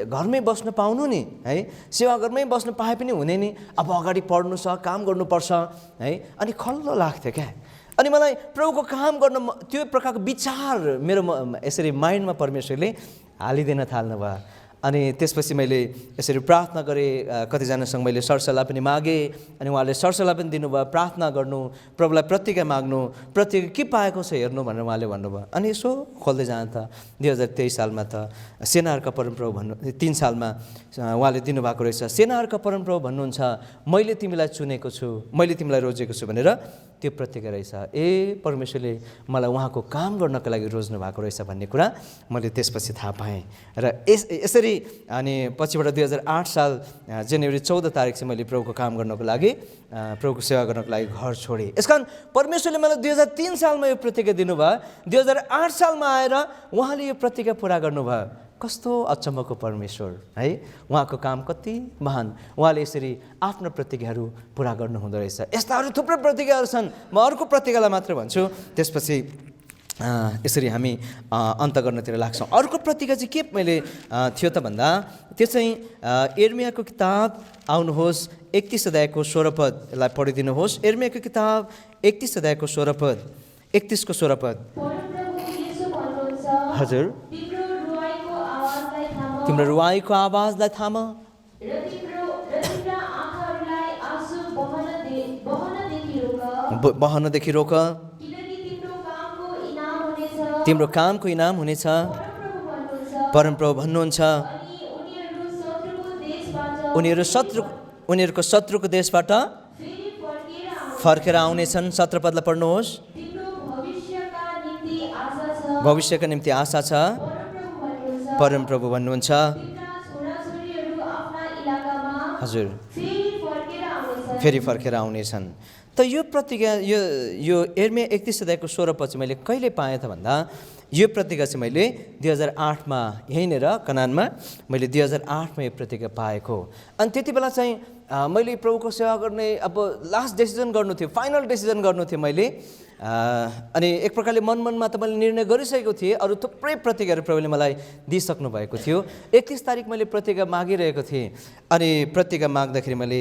घरमै बस्न पाउनु नि है, सेवा घरमै बस्न पाए पनि हुने नि, अब अगाडि पढ्नु छ, काम गर्नुपर्छ है। अनि खल्लो लाग्थ्यो क्या। अनि मलाई प्रभुको काम गर्न त्यो प्रकारको विचार मेरो यसरी माइन्डमा परमेश्वरले हालिदिन थाल्नुभयो। अनि त्यसपछि मैले यसरी प्रार्थना गरेँ, कतिजनासँग मैले सरसल्लाह पनि मागेँ। अनि उहाँले सरसल्लाह पनि दिनुभयो, प्रार्थना गर्नु, प्रभुलाई प्रतिज्ञा माग्नु, प्रतिज्ञा के पाएको छ हेर्नु भनेर उहाँले भन्नुभयो। अनि यसो खोल्दै जान त 2023 सालमा त सेनाहरूका परमप्रभु भन्नु 3 सालमा उहाँले दिनुभएको रहेछ, सेनाहरूका परमप्रभु भन्नुहुन्छ मैले तिमीलाई चुनेको छु, मैले तिमीलाई रोजेको छु भनेर त्यो प्रतिज्ञा रहेछ। परमेश्वरले मलाई उहाँको काम गर्नको लागि रोज्नु भएको रहेछ भन्ने कुरा मैले त्यसपछि थाहा पाएँ। र यसरी अनि पछिबाट 2008 साल जनवरी 14 तारिक चाहिँ मैले प्रभुको काम गर्नको लागि, प्रभुको सेवा गर्नको लागि घर छोडेँ। यसकारण परमेश्वरले मलाई 2003 सालमा यो प्रतिज्ञा दिनुभयो, 2008 सालमा आएर उहाँले यो प्रतिज्ञा पुरा गर्नुभयो। कस्तो अचम्मको परमेश्वर है, उहाँको काम कति महान। उहाँले यसरी आफ्नो प्रतिज्ञाहरू पुरा गर्नुहुँदो रहेछ। यस्ताहरू थुप्रै प्रतिज्ञाहरू छन्, म अर्को प्रतिज्ञालाई मात्र भन्छु, त्यसपछि यसरी हामी अन्त गर्नतिर लाग्छौँ। अर्को प्रतिज्ञा चाहिँ के मैले थियो त भन्दा, त्यो चाहिँ यिर्मयाको किताब आउनुहोस् 31 अध्यायको 16 पदलाई पढिदिनुहोस्। यिर्मयाको किताब 31 अध्यायको 16 पद, 31 को 16 पद। हजुर, तिम्रो रुवाईको आवाजलाई थाम बहनदेखि रोक, तिम्रो कामको इनाम हुनेछ परमप्रभु भन्नुहुन्छ। उनीहरूको शत्रुको देशबाट फर्केर आउनेछन्। 17 पदलाई पढ्नुहोस्। भविष्यका निम्ति आशा छ परमप्रभु भन्नुहुन्छ। हजुर, फेरि फर्केर आउनेछन्। त यो प्रतिज्ञा यो यिर्मया 31 अध्यायको 16 पद चाहिँ मैले कहिले पाएँ त भन्दा, यो प्रतिज्ञा चाहिँ मैले 2008मा यहीँनिर कनानमा मैले 2008मा यो प्रतिज्ञा पाएको। अनि त्यति बेला चाहिँ मैले प्रभुको सेवा गर्ने अब लास्ट डिसिजन गर्नु थियो, फाइनल डिसिजन गर्नु थियो मैले। अनि एक प्रकारले मनमा त मैले निर्णय गरिसकेको थिएँ, अरू थुप्रै प्रतिज्ञाहरू प्रभुले मलाई दिइसक्नु भएको थियो। 31 तारिक मैले प्रतिज्ञा मागिरहेको थिएँ। अनि प्रतिज्ञा माग्दाखेरि मैले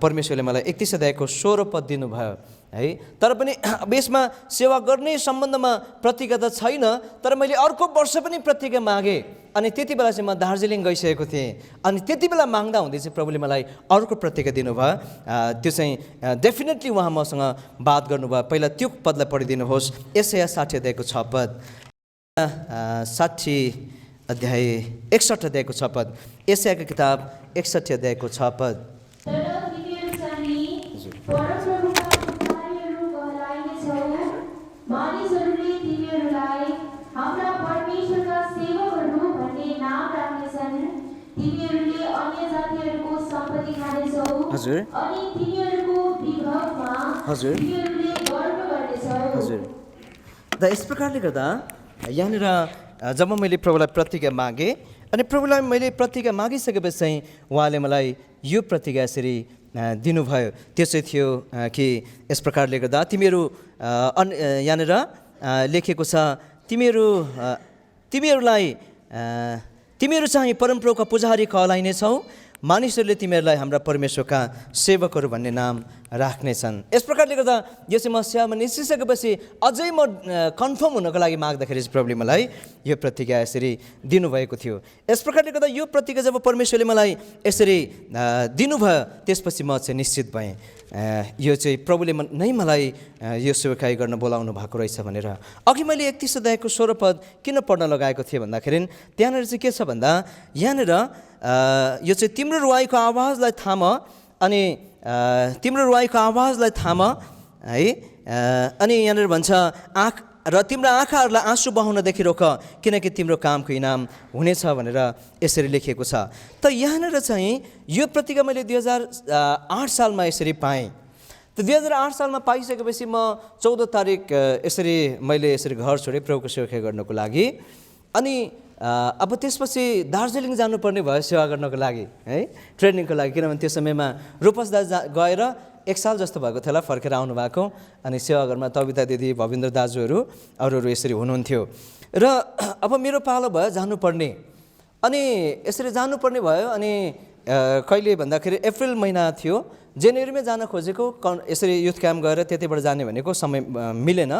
परमेश्वरले मलाई 31 अध्यायको 16 पद दिनुभयो है। तर पनि अब यसमा सेवा गर्ने सम्बन्धमा प्रतिज्ञा त छैन, तर मैले अर्को वर्ष पनि प्रतिज्ञा मागेँ। अनि त्यति बेला चाहिँ म दार्जिलिङ गइसकेको थिएँ। अनि त्यति बेला माग्दा हुँदै चाहिँ प्रभुले मलाई अर्को प्रतिज्ञा दिनुभयो। त्यो चाहिँ डेफिनेटली उहाँ मसँग बात गर्नुभयो। पहिला त्यो पदलाई पढिदिनुहोस्। यशाया 60 अध्यायको 6 पद, 60 अध्याय 61 अध्यायको 6 पद, यशायाको किताब 61 अध्यायको 6 पद। हजुर, हजुर, हजुर। र यस प्रकारले गर्दा यहाँनिर जब मैले प्रभुलाई प्रतिज्ञा मागेँ, अनि प्रभुलाई मैले प्रतिज्ञा मागिसकेपछि चाहिँ उहाँले मलाई यो प्रतिज्ञा यसरी दिनुभयो। त्यो चाहिँ थियो कि यस प्रकारले गर्दा तिमीहरू यहाँनिर लेखेको छ, तिमीहरू चाहिँ परमप्रभुका पुजारी कहलाइनेछौ, मानिसहरूले तिमीहरूलाई हाम्रा परमेश्वरका सेवकहरू भन्ने नाम राख्नेछन्। यस प्रकारले गर्दा यो चाहिँ म सेवामा निस्किसकेपछि अझै म कन्फर्म हुनको लागि माग्दाखेरि चाहिँ प्रभुले मलाई यो प्रतिज्ञा यसरी दिनुभएको थियो। यस प्रकारले गर्दा यो प्रतिज्ञा जब परमेश्वरले मलाई यसरी दिनुभयो, त्यसपछि म चाहिँ निश्चित भएँ यो चाहिँ प्रभुले नै मलाई यो सेवकाई गर्न बोलाउनु भएको रहेछ भनेर। अघि मैले 31 अध्यायको 16 पद किन पढ्न लगाएको थिएँ भन्दाखेरि त्यहाँनिर चाहिँ के छ भन्दा, यहाँनिर यो चाहिँ तिम्रो रुवाईको आवाजलाई थाम, अनि तिम्रो रुवाईको आवाजलाई थाम है। अनि यहाँनिर भन्छ र तिम्रो आँखाहरूलाई आँसु बहाउनदेखि रोक, किनकि तिम्रो कामको इनाम हुनेछ भनेर यसरी लेखिएको छ। त यहाँनिर चाहिँ यो प्रतिज्ञा मैले 2008 सालमा यसरी पाएँ। त 2008 सालमा पाइसकेपछि म 14 तारिक यसरी मैले यसरी घर छोडेँ प्रभुको सेवा गर्नको लागि। अनि अब त्यसपछि दार्जिलिङ जानुपर्ने भयो सेवा गर्नको लागि है, ट्रेनिङको लागि। किनभने त्यो समयमा रूपस दाजु गएर 1 साल जस्तो भएको थियो होला फर्केर आउनु भएको। अनि सेवाघरमा तबिता दिदी, भविन्द्र दाजुहरू अरूहरू यसरी हुनुहुन्थ्यो र अब मेरो पालो भयो जानुपर्ने। अनि यसरी जानुपर्ने भयो। अनि कहिले भन्दाखेरि अप्रिल महिना थियो, जनवरीमै जान खोजेको, यसरी युथ क्याम्प गएर त्यतिबाट जाने भनेको समय मिलेन,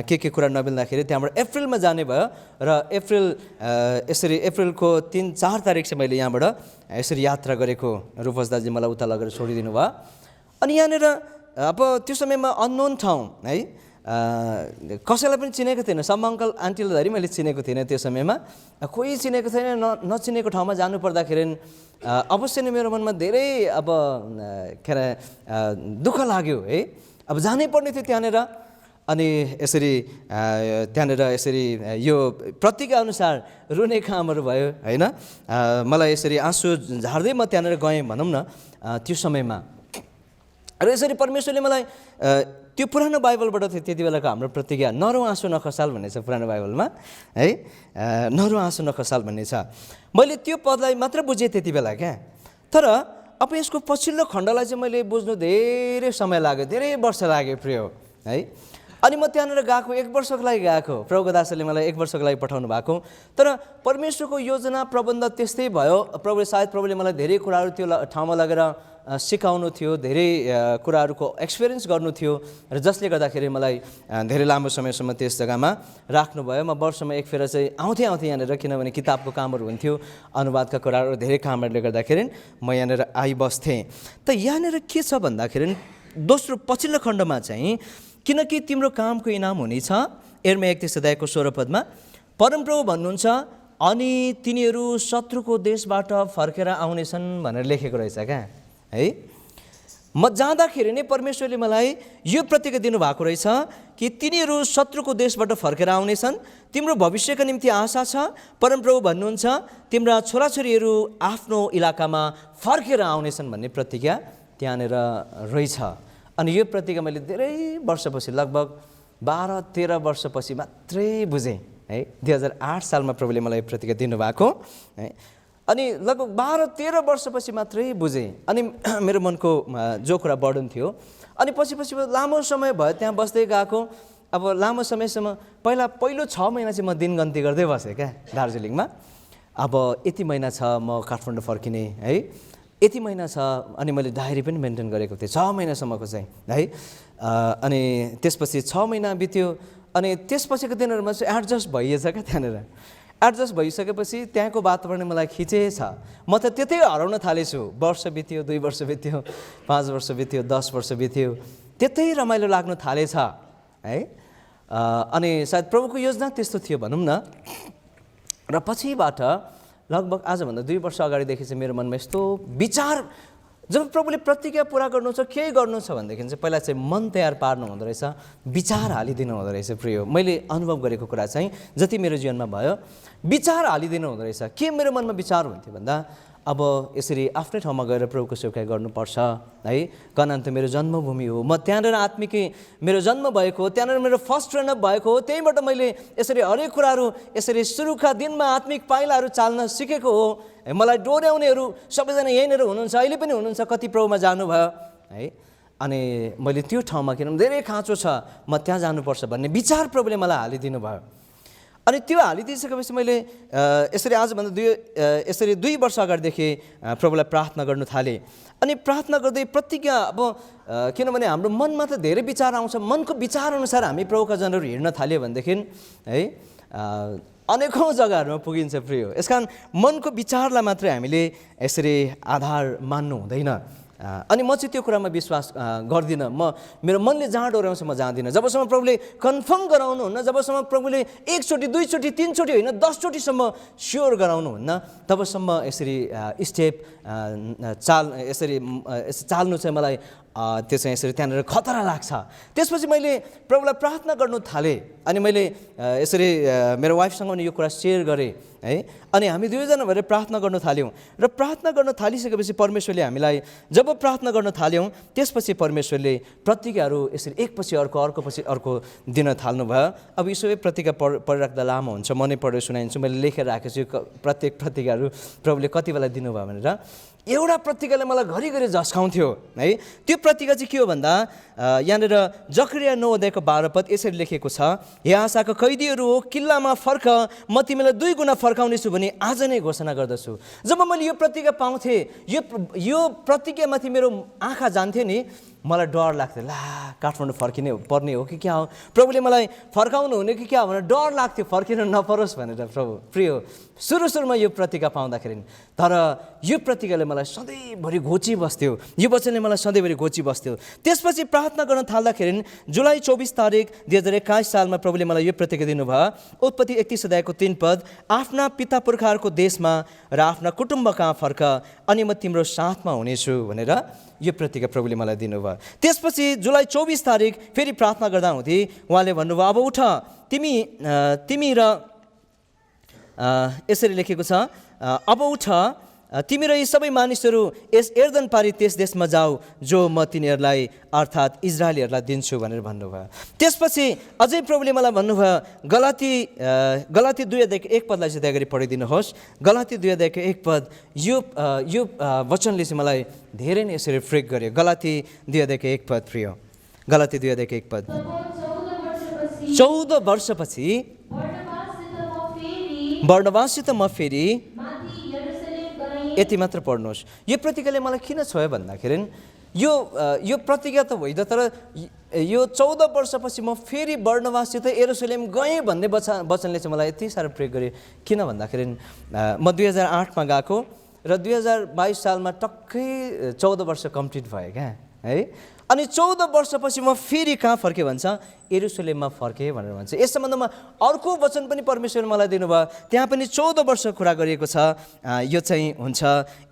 के कुरा नमिल्दाखेरि त्यहाँबाट अप्रिलमा जाने भयो। र यसरी अप्रिलको 3-4 तारिक चाहिँ मैले यहाँबाट यसरी यात्रा गरेको। रूपस दाजु मलाई उता लगेर छोडिदिनु भयो। अनि यहाँनिर अब त्यो समयमा अननोन ठाउँ है, कसैलाई पनि चिनेको थिएन, सब अङ्कल आन्टीलाई धरि मैले चिनेको थिइनँ त्यो समयमा, कोही चिनेको थिएन। नचिनेको ठाउँमा जानु पर्दाखेरि अवश्य नै मेरो मनमा धेरै अब के अरे दुःख लाग्यो है। अब जानै पर्ने थियो त्यहाँनिर। अनि यसरी त्यहाँनिर यसरी यो प्रतिज्ञा अनुसार रुने कामहरू भयो होइन। मलाई यसरी आँसु झार्दै म त्यहाँनिर गएँ भनौँ न त्यो समयमा। र यसरी परमेश्वरले मलाई त्यो पुरानो बाइबलबाट थियो त्यति बेलाको हाम्रो प्रतिज्ञा, नरौँ आँसु नखसाल भन्ने छ पुरानो बाइबलमा है, नरौँ आँसु नखसाल भन्ने छ। मैले त्यो पदलाई मात्र बुझेँ त्यति बेला क्या। तर अब यसको पछिल्लो खण्डलाई चाहिँ मैले बुझ्नु धेरै समय लाग्यो, धेरै वर्ष लाग्यो प्रिय है। अनि म त्यहाँनिर गएको 1 वर्षको लागि गएको, प्रभुको दासले मलाई 1 वर्षको लागि पठाउनु भएको। तर परमेश्वरको योजना प्रबन्ध त्यस्तै भयो। प्रभुले मलाई धेरै कुराहरू त्यो ठाउँमा लगेर सिकाउनु थियो, धेरै कुराहरूको एक्सपिरियन्स गर्नु थियो, र जसले गर्दाखेरि मलाई धेरै लामो समयसम्म त्यस जग्गामा राख्नुभयो। म वर्षमा 1 फेर चाहिँ आउँथेँ यहाँनिर, किनभने किताबको कामहरू हुन्थ्यो, अनुवादका कुराहरू, धेरै कामहरूले गर्दाखेरि म यहाँनिर आइबस्थेँ। त यहाँनिर के छ भन्दाखेरि दोस्रो पछिल्लो खण्डमा चाहिँ, किनकि तिम्रो कामको इनाम हुनेछ, यिर्मया 31 अध्यायको 16 पदमा परमप्रभु भन्नुहुन्छ, अनि तिनीहरू शत्रुको देशबाट फर्केर आउनेछन् भनेर लेखेको रहेछ क्या है। म जाँदाखेरि नै परमेश्वरले मलाई यो प्रतिज्ञा दिनुभएको रहेछ कि तिनीहरू शत्रुको देशबाट फर्केर आउनेछन्, तिम्रो भविष्यका निम्ति आशा छ। परमप्रभु भन्नुहुन्छ, तिम्रा छोराछोरीहरू आफ्नो इलाकामा फर्केर आउनेछन् भन्ने प्रतिज्ञा त्यहाँनिर रहेछ। अनि यो प्रतिज्ञा मैले धेरै वर्षपछि, लगभग 12-13 वर्षपछि मात्रै बुझेँ है। 2008 सालमा प्रभुले मलाई प्रतिज्ञा दिनुभएको है। अनि लगभग 12-13 वर्षपछि मात्रै बुझेँ। अनि मेरो मनको जो कुरा बर्डन थियो, अनि पछि लामो समय भयो त्यहाँ बस्दै गएको। अब लामो समयसम्म पहिलो 6 महिना चाहिँ म दिनगन्ती गर्दै बसेँ क्या दार्जिलिङमा। अब यति महिना छ म काठमाडौँ फर्किने है, यति महिना छ। अनि मैले डायरी पनि मेन्टेन गरेको थिएँ 6 महिनासम्मको चाहिँ है। अनि त्यसपछि 6 महिना बित्यो। अनि त्यसपछिको दिनहरूमा चाहिँ एडजस्ट भइएछ क्या त्यहाँनिर। एडजस्ट भइसकेपछि त्यहाँको वातावरण मलाई खिचेछ। म त त्यतै हराउन थालेछु। वर्ष बित्यो, 2 वर्ष बित्यो, 5 वर्ष बित्यो, 10 वर्ष बित्यो, त्यतै रमाइलो लाग्न थालेछ है। अनि सायद प्रभुको योजना त्यस्तो थियो भनौँ न। र पछिबाट लगभग आजभन्दा 2 वर्ष अगाडिदेखि चाहिँ मेरो मनमा यस्तो विचार, जब प्रभुले प्रतिज्ञा पुरा गर्नु छ, केही गर्नु छ भनेदेखि चाहिँ पहिला चाहिँ मन तयार पार्नु हुँदो रहेछ, विचार हालिदिनु हुँदो रहेछ। प्रिय, मैले अनुभव गरेको कुरा चाहिँ जति मेरो जीवनमा भयो, विचार हालिदिनु हुँदो रहेछ। के मेरो मनमा विचार हुन्थ्यो भन्दा, अब यसरी आफ्नै ठाउँमा गएर प्रभुको सेवकाई गर्नुपर्छ है। कनान त मेरो जन्मभूमि हो, म त्यहाँनिर आत्मिकै मेरो जन्म भएको हो, त्यहाँनिर मेरो फर्स्ट ट्रेन अप भएको हो। त्यहीँबाट मैले यसरी हरेक कुराहरू यसरी सुरुका दिनमा आत्मिक पाइलाहरू चाल्न सिकेको हो। मलाई डोर्याउनेहरू सबैजना यहीँनिर हुनुहुन्छ, अहिले पनि हुनुहुन्छ, कति प्रभुमा जानुभयो है। अनि मैले त्यो ठाउँमा किनभने धेरै खाँचो छ, म त्यहाँ जानुपर्छ भन्ने विचार प्रभुले मलाई हालिदिनु भयो। अनि त्यो हालिदिइसकेपछि मैले यसरी आजभन्दा 2 वर्ष अगाडिदेखि प्रभुलाई प्रार्थना गर्नु थालेँ। अनि प्रार्थना गर्दै प्रतिज्ञा, अब किनभने हाम्रो मनमा त धेरै विचार आउँछ, मनको विचार अनुसार हामी प्रभुका जनहरू हिँड्न थाल्यो भनेदेखि है अनेकौँ जग्गाहरूमा पुगिन्छ प्रिय। यसकारण मनको विचारलाई मात्रै हामीले यसरी आधार मान्नु हुँदैन। अनि म चाहिँ त्यो कुरामा विश्वास गर्दिनँ। मेरो मनले जहाँ डोर्याउँछ म जाँदिनँ। जबसम्म प्रभुले कन्फर्म गराउनुहुन्न, जबसम्म प्रभुले 1 चोटि 2 चोटि 3 चोटि होइन 10 चोटिसम्म स्योर गराउनुहुन्न, तबसम्म यसरी स्टेप यसरी चाल्नु चाहिँ मलाई त्यो चाहिँ यसरी त्यहाँनिर खतरा लाग्छ। त्यसपछि मैले प्रभुलाई प्रार्थना गर्नु थालेँ अनि मैले यसरी मेरो वाइफसँग पनि यो कुरा सेयर गरेँ है। अनि हामी दुवैजना भएर प्रार्थना गर्न थाल्यौँ र प्रार्थना गर्न थालिसकेपछि परमेश्वरले हामीलाई जब प्रार्थना गर्न थाल्यौँ त्यसपछि परमेश्वरले प्रतिज्ञाहरू यसरी एकपछि अर्को अर्कोपछि अर्को दिन थाल्नुभयो। अब यो सबै प्रतिज्ञा पढिराख्दा लामो हुन्छ, म नै पढेर सुनाइन्छु। मैले लेखेर राखेको छु प्रत्येक प्रतिज्ञाहरू प्रभुले कति बेला दिनुभयो भनेर। एउटा प्रतिज्ञाले मलाई घरिघरि झस्काउँथ्यो है। त्यो प्रतिज्ञा चाहिँ के हो भन्दा यहाँनिर जकरिया 9 अध्यायको 12 पद यसरी लेखेको छ, हे आशाका कैदीहरू हो, किल्लामा फर्क, म तिमीलाई 2 गुणा फर्काउनेछु भनी आज नै घोषणा गर्दछु। जब मैले यो प्रतिज्ञा पाउँथेँ, यो प्रतिज्ञामाथि मेरो आँखा जान्थ्यो नि, मलाई डर लाग्थ्यो, ला काठमाडौँ फर्किने पर्ने हो कि क्या हो, प्रभुले मलाई फर्काउनु हुने कि क्या हो भनेर डर लाग्थ्यो, फर्किन नपरोस् भनेर। प्रभु प्रिय सुरुमा यो प्रतिज्ञा पाउँदाखेरि, तर यो प्रतिज्ञाले मलाई सधैँभरि घोची बस्थ्यो, यो वचनले मलाई सधैँभरि घोची बस्थ्यो। त्यसपछि प्रार्थना गर्न थाल्दाखेरि जुलाई 24 तारिक 2021 सालमा प्रभुले मलाई यो प्रतिज्ञा दिनुभयो, उत्पत्ति 31 अध्यायको 3 पद, आफ्ना पिता पुर्खाहरूको देशमा र आफ्ना कुटुम्ब कहाँ फर्क, अनि म तिम्रो साथमा हुनेछु भनेर यो प्रतिज्ञा प्रभुले मलाई दिनुभयो। त्यसपछि जुलाई 24 तारिक फेरि प्रार्थना गर्दा हुँदै उहाँले भन्नुभयो, अब उठ तिमी र यसरी लेखेको छ, अब उठ तिमी र यी सबै मानिसहरू यस एर्दन पारी त्यस देशमा जाऊ जो म तिनीहरूलाई अर्थात् इजरायलीहरूलाई दिन्छु भनेर भन्नुभयो। त्यसपछि अझै प्रभुले मलाई भन्नुभयो, गलाती 2 अध्यायको 1 पदलाई चाहिँ त्यहाँ गरी पढिदिनुहोस्। गलाती 2 अध्यायको 1 पद यो वचनले चाहिँ मलाई धेरै नै यसरी फ्रेक गर्यो। गलाती 2 अध्यायको 1 पद प्रिय, गलाती 2 अध्यायको 1 पद, 14 वर्षपछि बर्नबाससित म फेरि, यति मात्र पढ्नुहोस्। यो प्रतिज्ञाले मलाई किन छोयो भन्दाखेरि यो प्रतिज्ञा त होइन, तर यो 14 वर्षपछि म फेरि बर्नबाससित यरुशलेम गएँ भन्ने वचनले चाहिँ मलाई यति साह्रो प्रयोग गर्यो। किन भन्दाखेरि म 2008मा गएको र 2022 सालमा टक्कै 14 वर्ष कम्प्लिट भयो क्या है। अनि 14 वर्षपछि म फेरि कहाँ फर्केँ भन्छ, यरुशलेममा फर्केँ भनेर भन्छ। यस सम्बन्धमा अर्को वचन पनि परमेश्वरले मलाई दिनुभयो, त्यहाँ पनि 14 वर्ष कुरा गरिएको छ। यो चाहिँ हुन्छ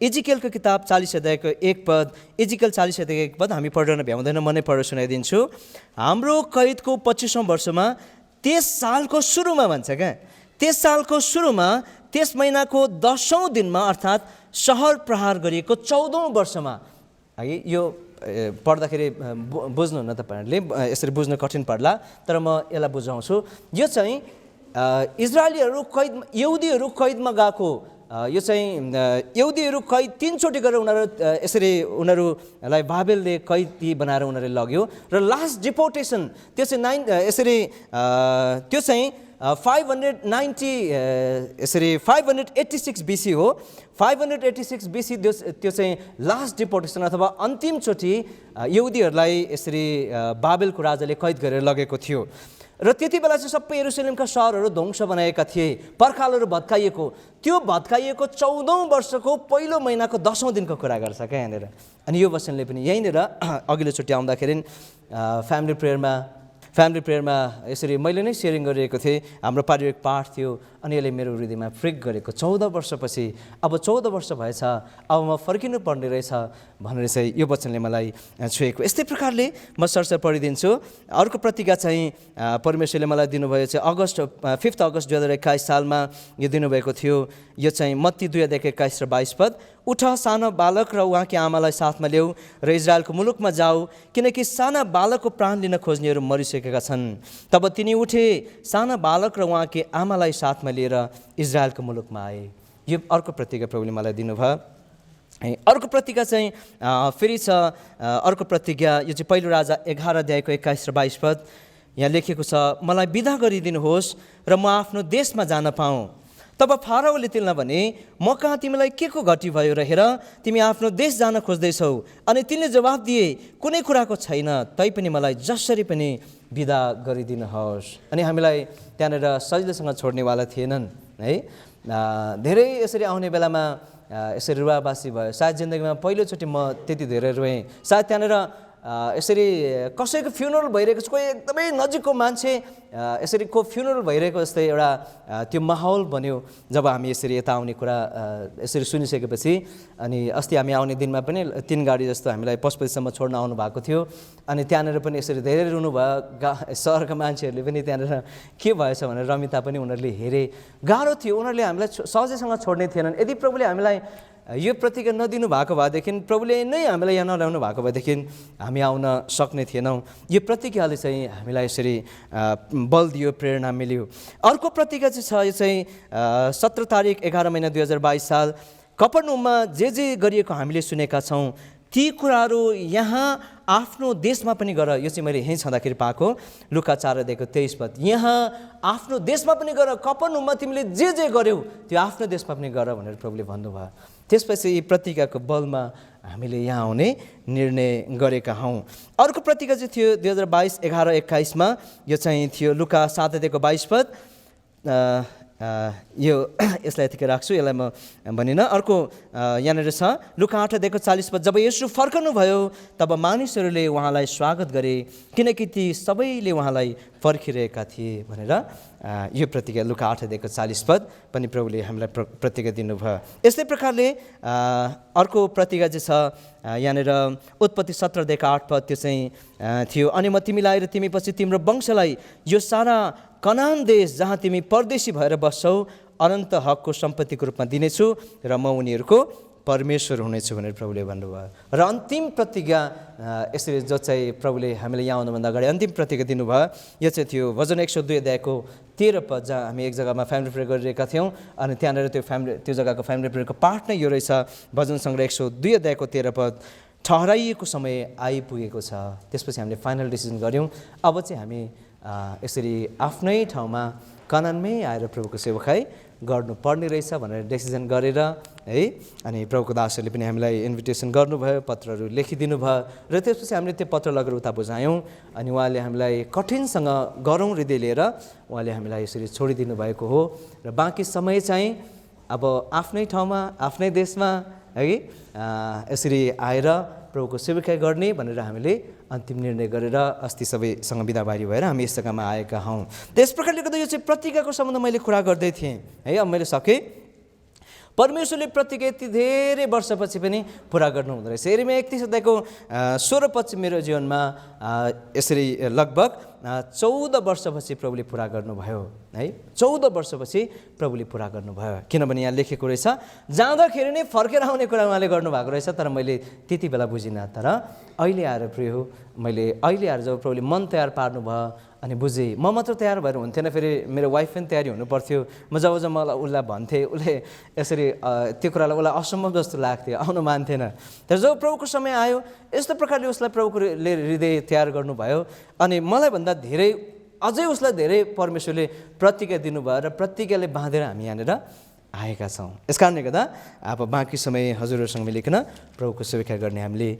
इजिकेलको किताब 40 अध्यायको 1 पद, इजिकेल 40 अध्यायको 1 पद, हामी पढ्न भ्याउँदैन, म नै पढेर सुनाइदिन्छु। हाम्रो कैदको 25औँ वर्षमा त्यस सालको सुरुमा भन्छ क्या, त्यस सालको सुरुमा त्यस महिनाको 10औँ दिनमा अर्थात् सहर प्रहार गरिएको 14औँ वर्षमा है। यो पढ्दाखेरि बुझ्नुहुन्न तपाईँहरूले, यसरी बुझ्न कठिन पर्ला, तर म यसलाई बुझाउँछु। यो चाहिँ यहुदीहरू कैदमा गएको, यो चाहिँ यहुदीहरू कैद 3 चोटि गरेर उनीहरूलाई बाबेलले कैदी बनाएर उनीहरूले लग्यो र लास्ट डिपोर्टेसन त्यो चाहिँ 586 BC हो। 586 BC त्यो चाहिँ लास्ट डिपोर्टेसन अथवा अन्तिमचोटि यहुदीहरूलाई यसरी बाबेलको राजाले कैद गरेर लगेको थियो। र त्यति बेला चाहिँ सबै यरुशलेमका सहरहरू ध्वंस बनाएका थिए, पर्खालहरू भत्काइएको। त्यो भत्काइएको 14औँ वर्षको पहिलो महिनाको 10औँ दिनको कुरा गर्छ क्या यहाँनिर। अनि यो वचनले पनि यहीँनिर अघिल्लोचोटि आउँदाखेरि फ्यामिली प्रेयरमा यसरी मैले नै सेयरिङ गरिरहेको थिएँ, हाम्रो पारिवारिक पाठ थियो, अनि यसले मेरो हृदयमा फ्रिक गरेको 14 वर्षपछि अब 14 वर्ष भएछ, अब म फर्किनु पर्ने रहेछ भनेर चाहिँ यो वचनले मलाई छुएको। यस्तै प्रकारले म सरसर पढिदिन्छु। अर्को प्रतिज्ञा चाहिँ परमेश्वरले मलाई दिनुभयो चाहिँ 5 अगस्त 2021 सालमा यो दिनुभएको थियो। यो चाहिँ मत्ती 2 अध्यायको 21 र 22 पद, उठ सानो बालक र उहाँकी आमालाई साथमा ल्याऊ र इजरायलको मुलुकमा जाऊ, किनकि साना बालकको प्राण लिन खोज्नेहरू मरिसकेका छन्। तब तिनी उठे, साना बालक र उहाँकी आमालाई साथमा लिएर इजरायलको मुलुकमा आए। यो अर्को प्रतिज्ञा प्रभुले मलाई दिनुभयो। अर्को प्रतिज्ञा चाहिँ फेरि छ, अर्को प्रतिज्ञा यो चाहिँ पहिलो राजा 11 अध्यायको 21 र 22 पद, यहाँ लेखेको छ, मलाई बिदा गरिदिनुहोस् र म आफ्नो देशमा जान पाऊँ। तब फाराओले तिनलाई भने, म कहाँ तिमीलाई के को घटी भयो र हेर तिमी आफ्नो देश जान खोज्दैछौ। अनि तिनले जवाब दिए, कुनै कुराको छैन, तैपनि मलाई जसरी पनि बिदा गरिदिनुहोस्। अनि हामीलाई त्यहाँनिर सजिलोसँग छोड्नेवाला थिएनन् है। धेरै यसरी आउने बेलामा यसरी रुवाबासी भयो। सायद जिन्दगीमा पहिलोचोटि म त्यति धेरै रोएँ। सायद त्यहाँनिर यसरी कसैको फ्युनरल भइरहेको छ, कोही एकदमै नजिकको मान्छे यसरी को फ्युनरल भइरहेको जस्तै एउटा त्यो माहौल बन्यो जब हामी यसरी यता आउने कुरा यसरी सुनिसकेपछि। अनि अस्ति हामी आउने दिनमा पनि 3 गाडी जस्तो हामीलाई पशुपतिसम्म छोड्न आउनु भएको थियो। अनि त्यहाँनिर पनि यसरी धेरै रुनुभयो, सहरका मान्छेहरूले पनि त्यहाँनिर के भएछ भनेर रमिता पनि उनीहरूले हेरे। गाह्रो थियो, उनीहरूले हामीलाई सहजैसँग छोड्ने थिएनन्। यदि प्रभुले हामीलाई यो प्रतिज्ञा नदिनु भएको भएदेखि, प्रभुले नै हामीलाई यहाँ नल्याउनु भएको भएदेखि हामी आउन सक्ने थिएनौँ। यो प्रतिज्ञाले चाहिँ हामीलाई यसरी बल दियो, प्रेरणा मिल्यो। अर्को प्रतिज्ञा चाहिँ छ, यो चाहिँ 17 तारिक 11 महिना 2022 साल कफरनहुममा जे गरिएको हामीले सुनेका छौँ ती कुराहरू यहाँ आफ्नो देशमा पनि गर। यो चाहिँ मैले यहीँ छँदाखेरि पाएको लुका 4 अध्यायको 23 पद। यहाँ आफ्नो देशमा पनि गर, कफरनहुममा तिमीले जे गर्यौ त्यो आफ्नो देशमा पनि गर भनेर प्रभुले भन्नुभयो। त्यसपछि यी प्रतिज्ञाको बलमा हामीले यहाँ आउने निर्णय गरेका हौँ। अर्को प्रतिज्ञा चाहिँ थियो 2022 11-21 यो चाहिँ थियो लुका 7 अध्यायको 22 पद। यो यसलाई यतिकै राख्छु, यसलाई म भनिनँ। अर्को यहाँनिर छ लुका 8 अध्यायको 40 पद। जब येशू फर्कनु भयो तब मानिसहरूले उहाँलाई स्वागत गरे किनकि ती सबैले उहाँलाई पर्खिरहेका थिए भनेर यो प्रतिज्ञा लुका 8 अध्यायको 40 पद पनि प्रभुले हामीलाई प्रतिज्ञा दिनुभयो। यस्तै प्रकारले अर्को प्रतिज्ञा चाहिँ छ यहाँनिर उत्पत्ति 17 अध्यायको 8 पद। त्यो चाहिँ थियो, अनि म तिमीलाई र तिमी पछि तिम्रो वंशलाई यो सारा कनान देश जहाँ तिमी परदेशी भएर बस्छौ अनन्त हकको सम्पत्तिको रूपमा दिनेछु र म उनीहरूको परमेश्वर हुनेछु भनेर प्रभुले भन्नुभयो। र अन्तिम प्रतिज्ञा यसरी जो चाहिँ प्रभुले हामीलाई यहाँ आउनुभन्दा अगाडि अन्तिम प्रतिज्ञा दिनुभयो, यो चाहिँ थियो भजन 102 अध्यायको 13 पद, जहाँ हामी एक जग्गामा फ्यामिली प्रेयर गरिरहेका थियौँ। अनि त्यहाँनिर त्यो जग्गाको फ्यामिली प्रेयरको पाठ नै यो रहेछ, भजन सङ्ग्रह 102 अध्यायको 13 पद। ठहराइएको समय आइपुगेको छ। त्यसपछि हामीले फाइनल डिसिजन गऱ्यौँ, अब चाहिँ हामी यसरी आफ्नै ठाउँमा कनानमै आएर प्रभुको सेवाकाई गर्नुपर्ने रहेछ भनेर डिसिजन गरेर है। अनि प्रभुको दासहरूले पनि हामीलाई इन्भिटेसन गर्नुभयो, पत्रहरू लेखिदिनु भयो र त्यसपछि हामीले त्यो पत्र लगेर उता बुझायौँ। अनि उहाँले हामीलाई कठिनसँग गरौँ हृदय लिएर उहाँले हामीलाई यसरी छोडिदिनु भएको हो। र बाँकी समय चाहिँ अब आफ्नै ठाउँमा आफ्नै देशमा है यसरी आएर प्रभुको सेवाकाई गर्ने भनेर हामीले अन्तिम निर्णय गरेर अस्ति सबैसँग बिदाबारी भएर हामी यस जग्गामा आएका हौँ। त्यस प्रकारले गर्दा यो चाहिँ प्रतिज्ञाको सम्बन्ध मैले कुरा गर्दै थिएँ है। अब मैले सकेँ। परमेश्वरले प्रतिज्ञा यति धेरै वर्षपछि पनि पुरा गर्नुहुँदो रहेछ। एरेमिया 31 अध्यायको 16 पद मेरो जीवनमा यसरी लगभग 14 वर्षपछि प्रभुले पुरा गर्नुभयो है। 14 वर्षपछि प्रभुले पुरा गर्नुभयो, किनभने यहाँ लेखेको रहेछ जाँदाखेरि नै फर्केर आउने कुरा उहाँले गर्नुभएको रहेछ। तर मैले त्यति बेला बुझिनँ, तर अहिले आएर प्रिय हो, मैले अहिले आएर जब प्रभुले मन तयार पार्नुभयो अनि बुझेँ। म मात्र तयार भएर हुन्थेन, फेरि मेरो वाइफ पनि तयारी हुनु पर्थ्यो। म जब मलाई उसलाई भन्थेँ, उसले यसरी त्यो कुरालाई उसलाई असम्भव जस्तो लाग्थ्यो, आउनु मान्थेन। तर जब प्रभुको समय आयो यस्तो प्रकारले उसलाई प्रभुले हृदय तयार गर्नुभयो। अनि मलाई भन्दा धेरै अझै उसलाई धेरै परमेश्वरले प्रतिज्ञा दिनुभयो र प्रतिज्ञाले बाँधेर हामी यहाँनिर आएका छौँ। यस कारणले गर्दा अब बाँकी समय हजुरहरूसँग मिलिकन प्रभुको सेवा गर्ने हामीले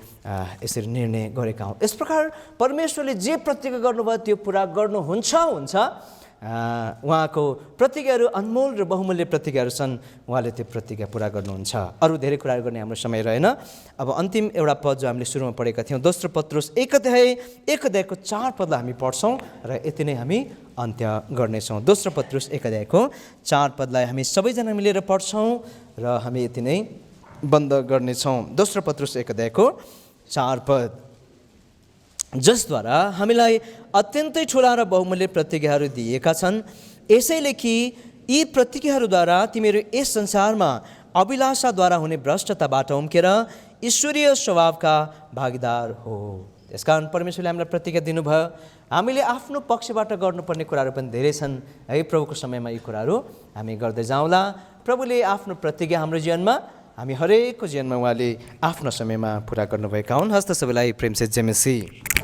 यसरी निर्णय गरेका हौँ। यस प्रकार परमेश्वरले जे प्रतिज्ञा गर्नुभयो त्यो पुरा गर्नुहुन्छ। उहाँको प्रतिज्ञाहरू अनमोल र बहुमूल्य प्रतिज्ञाहरू छन्, उहाँले त्यो प्रतिज्ञा पुरा गर्नुहुन्छ। अरू धेरै कुराहरू गर्ने हाम्रो समय रहेन। अब अन्तिम एउटा पद जो हामीले सुरुमा पढेका थियौँ, दोस्रो पत्रुस 1 अध्यायको 4 पदलाई हामी पढ्छौँ र यति नै हामी अन्त्य गर्नेछौँ। दोस्रो पत्रुस 1 अध्यायको 4 पदलाई हामी सबैजना मिलेर पढ्छौँ र हामी यति नै बन्द गर्नेछौँ। दोस्रो पत्रुस 1 अध्यायको 4 पद, जसद्वारा हामीलाई अत्यन्तै ठुला र बहुमूल्य प्रतिज्ञाहरू दिएका छन्, यसैले कि यी प्रतिज्ञाहरूद्वारा तिमीहरू यस संसारमा अभिलाषाद्वारा हुने भ्रष्टताबाट उम्केर ईश्वरीय स्वभावका भागीदार हो। यसकारण परमेश्वरले हामीलाई प्रतिज्ञा दिनुभयो। हामीले आफ्नो पक्षबाट गर्नुपर्ने कुराहरू पनि धेरै छन् है। प्रभुको समयमा यी कुराहरू हामी गर्दै जाउँला। प्रभुले आफ्नो प्रतिज्ञा हाम्रो जीवनमा, हामी हरेकको जीवनमा उहाँले आफ्नो समयमा पुरा गर्नुभएका हुन्। हस्त सबैलाई प्रेम से जय मसीह।